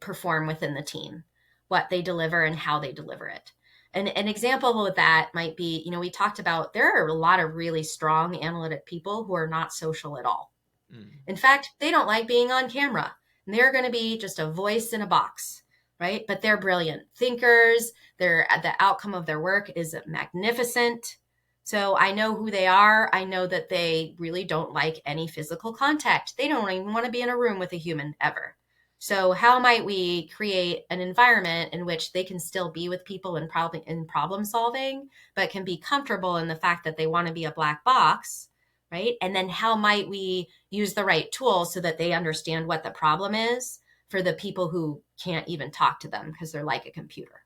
perform within the team, what they deliver and how they deliver it. And an example of that might be, we talked about there are a lot of really strong analytic people who are not social at all. Mm. In fact, they don't like being on camera. And they're going to be just a voice in a box, right? But they're brilliant thinkers. The outcome of their work is magnificent. So I know who they are. I know that they really don't like any physical contact. They don't even want to be in a room with a human ever. So how might we create an environment in which they can still be with people in problem solving, but can be comfortable in the fact that they want to be a black box, right? And then how might we use the right tools so that they understand what the problem is for the people who can't even talk to them because they're like a computer,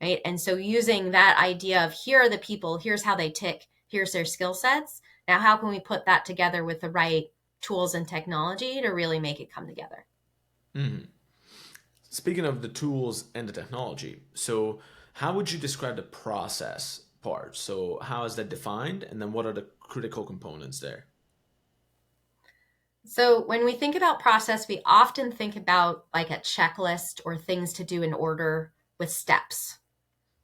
right? And so using that idea of, here are the people, here's how they tick, here's their skill sets. Now, how can we put that together with the right tools and technology to really make it come together? Mm. Speaking of the tools and the technology, so how would you describe the process part? So how is that defined, and then what are the critical components there? So when we think about process, we often think about like a checklist or things to do in order with steps,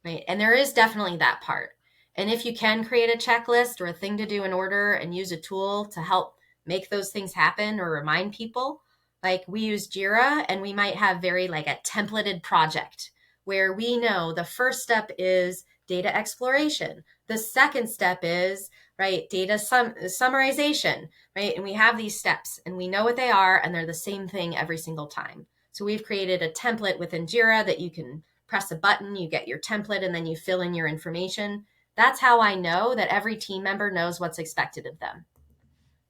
right? And there is definitely that part. And if you can create a checklist or a thing to do in order and use a tool to help make those things happen or remind people, like we use Jira, and we might have very like a templated project where we know the first step is data exploration. The second step is, right, data summarization, right? And we have these steps and we know what they are, and they're the same thing every single time. So we've created a template within Jira that you can press a button, you get your template, and then you fill in your information. That's how I know that every team member knows what's expected of them,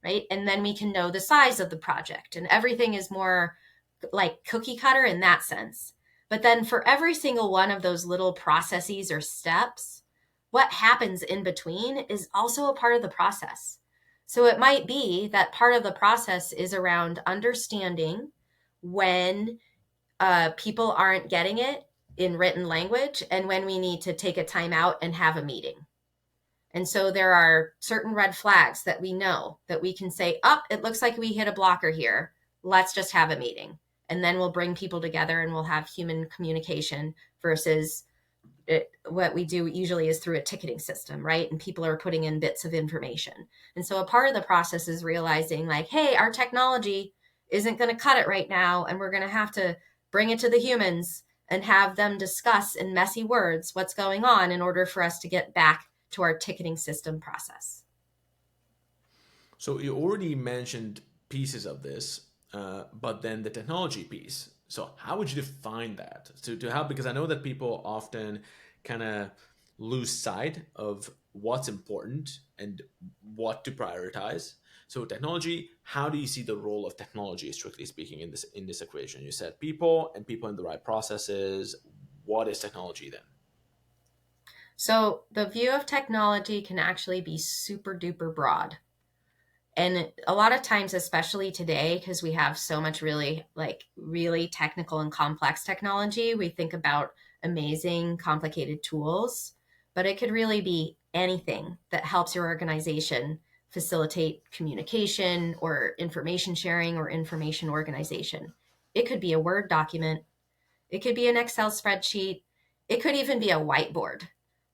right? And then we can know the size of the project, and everything is more like cookie cutter in that sense. But then for every single one of those little processes or steps, what happens in between is also a part of the process. So it might be that part of the process is around understanding when people aren't getting it in written language, and when we need to take a time out and have a meeting. And so there are certain red flags that we know that we can say, up, it looks like we hit a blocker here. Let's just have a meeting. And then we'll bring people together and we'll have human communication versus what we do usually is through a ticketing system, right? And people are putting in bits of information. And so a part of the process is realizing, like, hey, our technology isn't going to cut it right now. And we're going to have to bring it to the humans and have them discuss in messy words what's going on in order for us to get back to our ticketing system process. So you already mentioned pieces of this, but then the technology piece. So how would you define that to help? Because I know that people often kind of lose sight of what's important and what to prioritize. So technology, how do you see the role of technology, strictly speaking, in this equation? You said people and people in the right processes. What is technology then? So the view of technology can actually be super duper broad. And a lot of times, especially today, because we have so much really technical and complex technology, we think about amazing, complicated tools, but it could really be anything that helps your organization facilitate communication or information sharing or information organization. It could be a Word document, it could be an Excel spreadsheet, it could even be a whiteboard,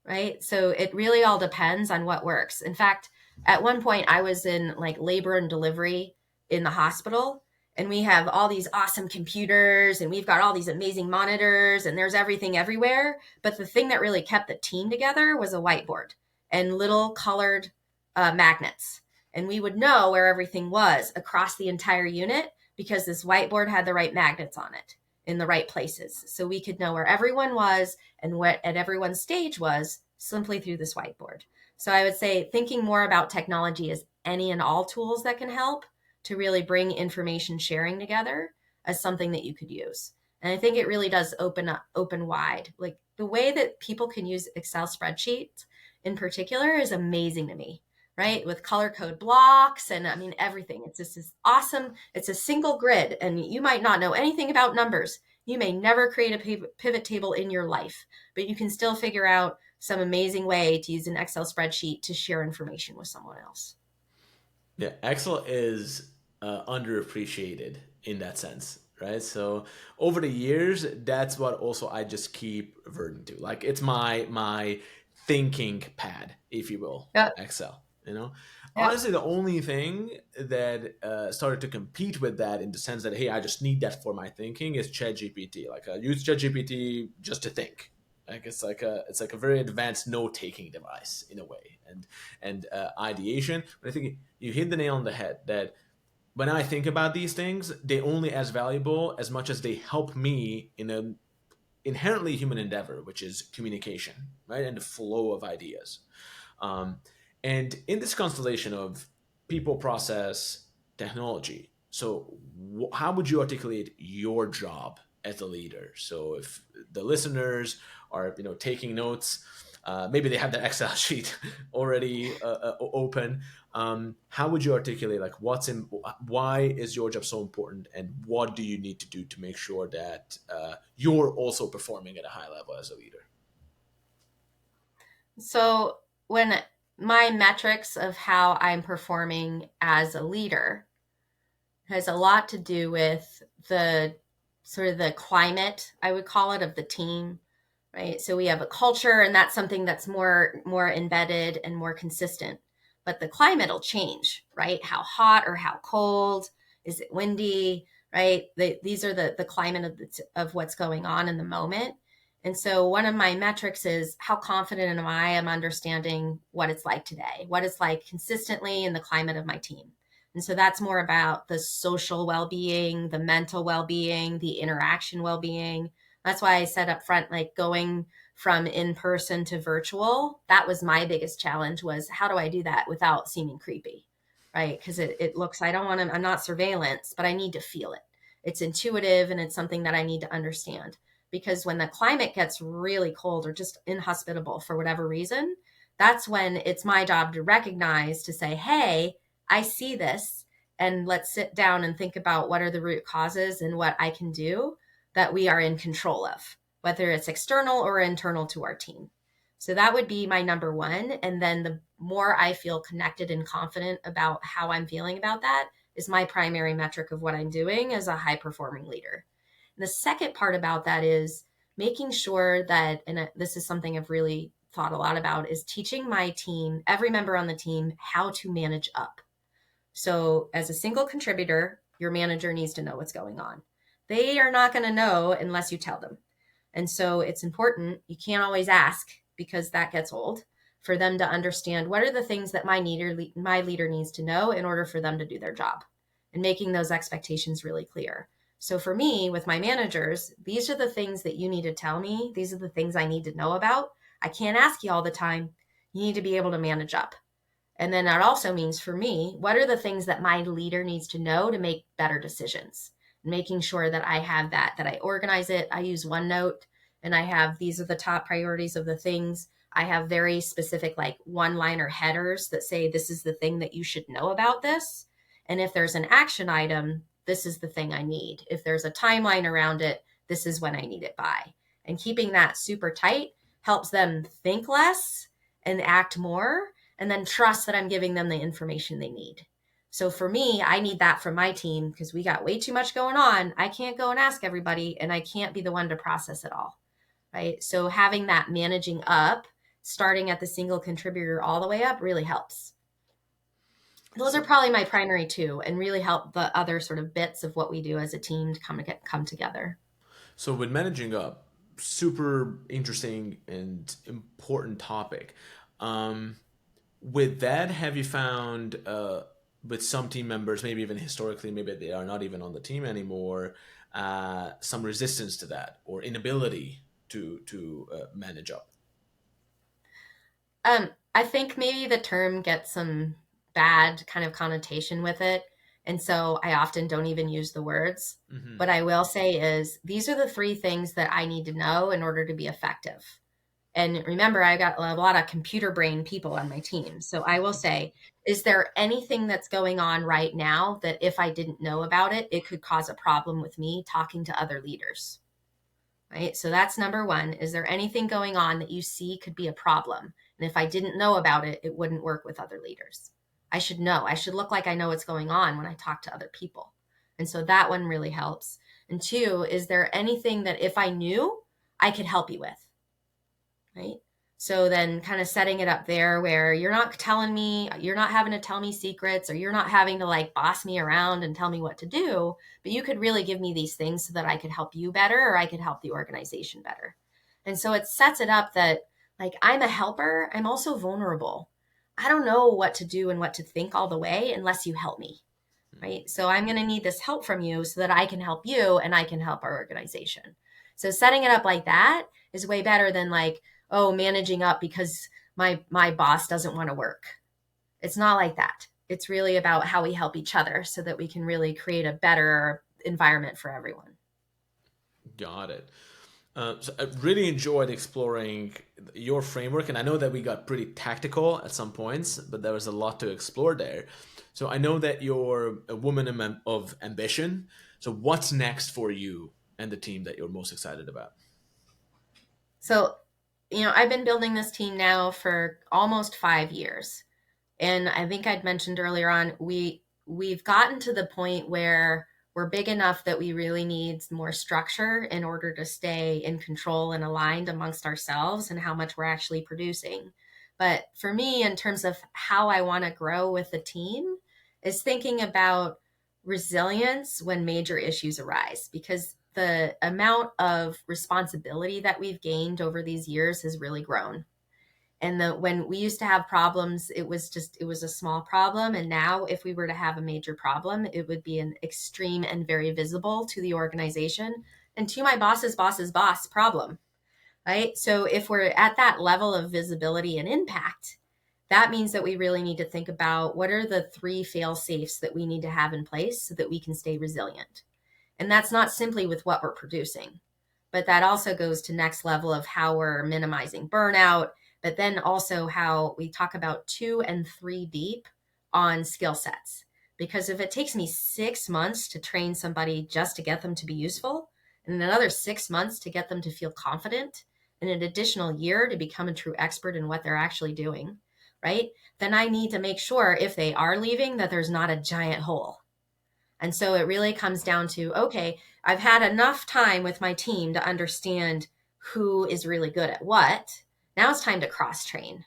right? So it really all depends on what works. In fact, at one point I was in like labor and delivery in the hospital, and we have all these awesome computers and we've got all these amazing monitors and there's everything everywhere. But the thing that really kept the team together was a whiteboard and little colored magnets. And we would know where everything was across the entire unit because this whiteboard had the right magnets on it in the right places. So we could know where everyone was and what at everyone's stage was simply through this whiteboard. So I would say thinking more about technology as any and all tools that can help to really bring information sharing together as something that you could use. And I think it really does open wide. Like the way that people can use Excel spreadsheets in particular is amazing to me, right? With color code blocks and I mean, everything. It's just this awesome, it's a single grid and you might not know anything about numbers. You may never create a pivot table in your life, but you can still figure out some amazing way to use an Excel spreadsheet to share information with someone else. Yeah, Excel is underappreciated in that sense, right? So over the years, that's what also I just keep reverting to. Like it's my thinking pad, if you will, Yeah. Excel. You know, Yeah. honestly, the only thing that started to compete with that in the sense that hey, I just need that for my thinking is ChatGPT. Like I use ChatGPT just to think. Like it's like a very advanced note taking device in a way, and ideation. But I think you hit the nail on the head that when I think about these things, they only as valuable as much as they help me in an inherently human endeavor, which is communication, right, and the flow of ideas. Um, and in this constellation of people, process, technology, so how would you articulate your job as a leader? So if the listeners are taking notes, maybe they have the Excel sheet already open. How would you articulate like why is your job so important, and what do you need to do to make sure that you're also performing at a high level as a leader? So when my metrics of how I'm performing as a leader has a lot to do with the sort of the climate, I would call it, of the team, right? So we have a culture, and that's something that's more embedded and more consistent. But the climate will change, right? How hot or how cold? Is it windy? Right? These are the climate of what's going on in the moment. And so one of my metrics is how confident am I am understanding what it's like today, what it's like consistently in the climate of my team. And so that's more about the social well-being, the mental well-being, the interaction well-being. That's why I said up front, like going from in person to virtual, that was my biggest challenge was how do I do that without seeming creepy, right? Because it looks, I don't want to, I'm not surveillance, but I need to feel it. It's intuitive and it's something that I need to understand. Because when the climate gets really cold or just inhospitable for whatever reason, that's when it's my job to recognize to say, hey, I see this, and let's sit down and think about what are the root causes and what I can do that we are in control of, whether it's external or internal to our team. So that would be my number one. And then the more I feel connected and confident about how I'm feeling about that is my primary metric of what I'm doing as a high performing leader. And the second part about that is making sure that, and this is something I've really thought a lot about, is teaching my team, every member on the team, how to manage up. So, as a single contributor, your manager needs to know what's going on. They are not going to know unless you tell them. And so, it's important. You can't always ask because that gets old for them to understand what are the things that my leader needs to know in order for them to do their job, and making those expectations really clear. So, for me, with my managers, these are the things that you need to tell me. These are the things I need to know about. I can't ask you all the time. You need to be able to manage up. And then that also means for me, what are the things that my leader needs to know to make better decisions? Making sure that I have that I organize it. I use OneNote and I have, these are the top priorities of the things. I have very specific, like one-liner headers that say, this is the thing that you should know about this. And if there's an action item, this is the thing I need. If there's a timeline around it, this is when I need it by. And keeping that super tight helps them think less and act more, and then trust that I'm giving them the information they need. So for me, I need that from my team because we got way too much going on. I can't go and ask everybody, and I can't be the one to process it all, right? So having that managing up, starting at the single contributor all the way up, really helps. Those are So, probably my primary two, and really help the other sort of bits of what we do as a team to come together. so with managing up, super interesting and important topic. Um, with that, have you found with some team members, maybe even historically, maybe they are not even on the team anymore, some resistance to that or inability to manage up? I think maybe the term gets some bad kind of connotation with it. And so I often don't even use the words. Hmm. What I will say is these are the three things that I need to know in order to be effective. And remember, I got a lot of computer brain people on my team. So I will say, is there anything that's going on right now that if I didn't know about it, it could cause a problem with me talking to other leaders? Right? So that's number one. Is there anything going on that you see could be a problem? And if I didn't know about it, it wouldn't work with other leaders. I should know. I should look like I know what's going on when I talk to other people. And so that one really helps. And two, is there anything that if I knew, I could help you with? Right? So then kind of setting it up there where you're not telling me, you're not having to tell me secrets, or you're not having to like boss me around and tell me what to do, but you could really give me these things so that I could help you better, or I could help the organization better. And so it sets it up that like I'm a helper, I'm also vulnerable. I don't know what to do and what to think all the way unless you help me. Right? So I'm going to need this help from you so that I can help you and I can help our organization. So setting it up like that is way better than like, oh, managing up because my boss doesn't want to work. It's not like that. It's really about how we help each other so that we can really create a better environment for everyone. Got it. So I really enjoyed exploring your framework, and I know that we got pretty tactical at some points, but there was a lot to explore there. So I know that you're a woman of ambition. So what's next for you and the team that you're most excited about? So, I've been building this team now for almost 5 years. And I think I'd mentioned earlier on, we've gotten to the point where we're big enough that we really need more structure in order to stay in control and aligned amongst ourselves and how much we're actually producing. But for me, in terms of how I want to grow with the team, is thinking about resilience when major issues arise, because the amount of responsibility that we've gained over these years has really grown. And when we used to have problems, it was a small problem. And now if we were to have a major problem, it would be an extreme and very visible to the organization and to my boss's boss's boss problem. Right. So if we're at that level of visibility and impact, that means that we really need to think about what are the three fail safes that we need to have in place so that we can stay resilient. And that's not simply with what we're producing, but that also goes to next level of how we're minimizing burnout, but then also how we talk about 2 and 3 deep on skill sets. Because if it takes me 6 months to train somebody just to get them to be useful, and another 6 months to get them to feel confident, and an additional year to become a true expert in what they're actually doing, right? Then I need to make sure if they are leaving that there's not a giant hole. And so it really comes down to, okay, I've had enough time with my team to understand who is really good at what. Now it's time to cross train,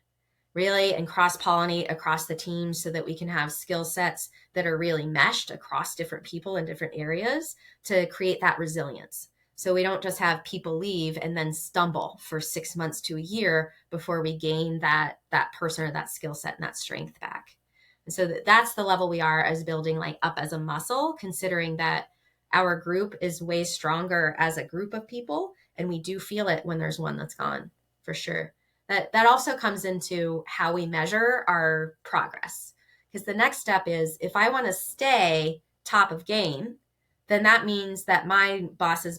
really, and cross pollinate across the team so that we can have skill sets that are really meshed across different people in different areas to create that resilience. So we don't just have people leave and then stumble for 6 months to a year before we gain that person or that skill set and that strength back. And so that's the level we are as building like up as a muscle, considering that our group is way stronger as a group of people. And we do feel it when there's one that's gone, for sure. That also comes into how we measure our progress. Because the next step is, if I want to stay top of game, then that means that my bosses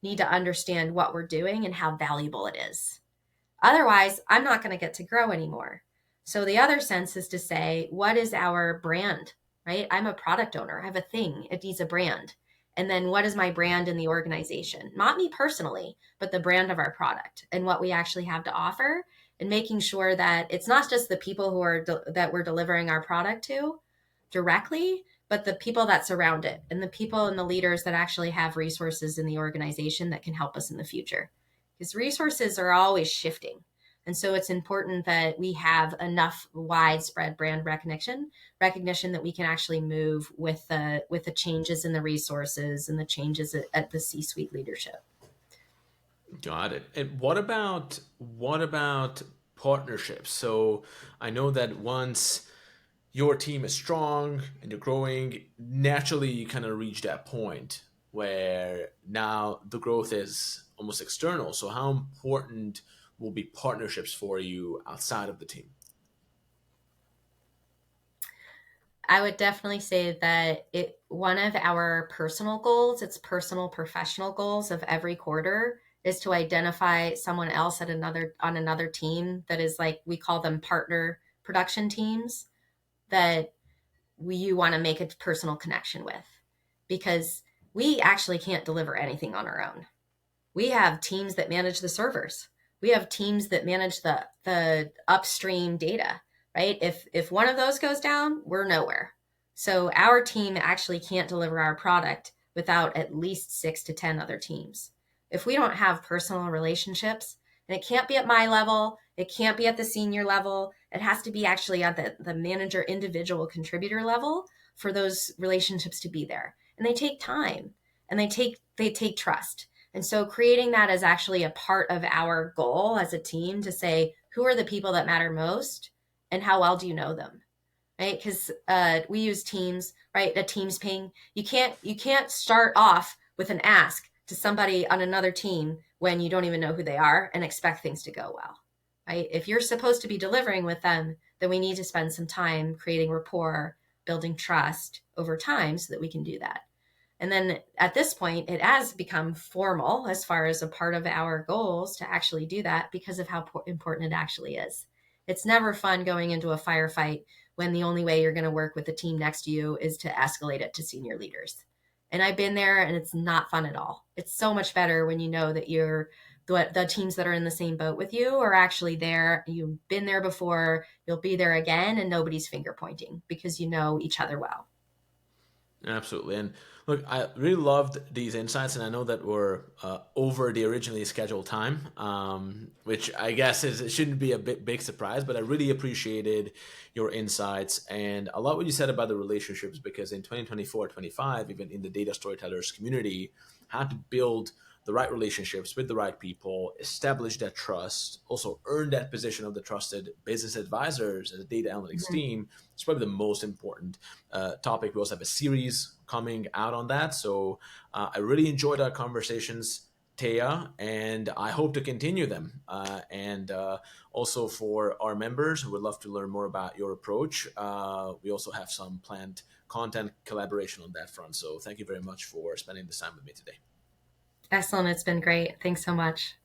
need to understand what we're doing and how valuable it is. Otherwise, I'm not going to get to grow anymore. So the other sense is to say, what is our brand, right? I'm a product owner. I have a thing. It needs a brand. And then what is my brand in the organization? Not me personally, but the brand of our product and what we actually have to offer, and making sure that it's not just the people who are that we're delivering our product to directly, but the people that surround it and the people and the leaders that actually have resources in the organization that can help us in the future. Because resources are always shifting. And so it's important that we have enough widespread brand recognition that we can actually move with the changes in the resources and the changes at the C-suite leadership. Got it. And what about partnerships? So I know that once your team is strong and you're growing, naturally you kind of reach that point where now the growth is almost external. So how important will be partnerships for you outside of the team? I would definitely say that one of our personal goals, it's personal professional goals of every quarter, is to identify someone else on another team that is, like, we call them partner production teams, that you want to make a personal connection with, because we actually can't deliver anything on our own. We have teams that manage the servers. We have teams that manage the upstream data, right? If one of those goes down, we're nowhere. So our team actually can't deliver our product without at least 6 to 10 other teams. If we don't have personal relationships, and it can't be at my level, it can't be at the senior level, it has to be actually at the manager individual contributor level for those relationships to be there. And they take time, and they take trust. And so creating that is actually a part of our goal as a team, to say, who are the people that matter most and how well do you know them? Right? Because we use Teams, right? A Teams ping. You can't start off with an ask to somebody on another team when you don't even know who they are and expect things to go well. Right? If you're supposed to be delivering with them, then we need to spend some time creating rapport, building trust over time so that we can do that. And then at this point, it has become formal as far as a part of our goals to actually do that, because of how important it actually is. It's never fun going into a firefight when the only way you're going to work with the team next to you is to escalate it to senior leaders. And I've been there, and it's not fun at all. It's so much better when you know that the teams that are in the same boat with you are actually there. You've been there before, you'll be there again, and nobody's finger pointing because you know each other well. Absolutely. And look, I really loved these insights, and I know that we're over the originally scheduled time, which I guess it shouldn't be a big surprise, but I really appreciated your insights. And I love what you said about the relationships, because in 2024, 25, even in the data storytellers community, how to build the right relationships with the right people, establish that trust, also earn that position of the trusted business advisors and the data analytics Mhm. team. It's probably the most important topic. We also have a series coming out on that. So I really enjoyed our conversations, Taya, and I hope to continue them. And also for our members who would love to learn more about your approach, we also have some planned content collaboration on that front. So thank you very much for spending this time with me today. Excellent. It's been great. Thanks so much.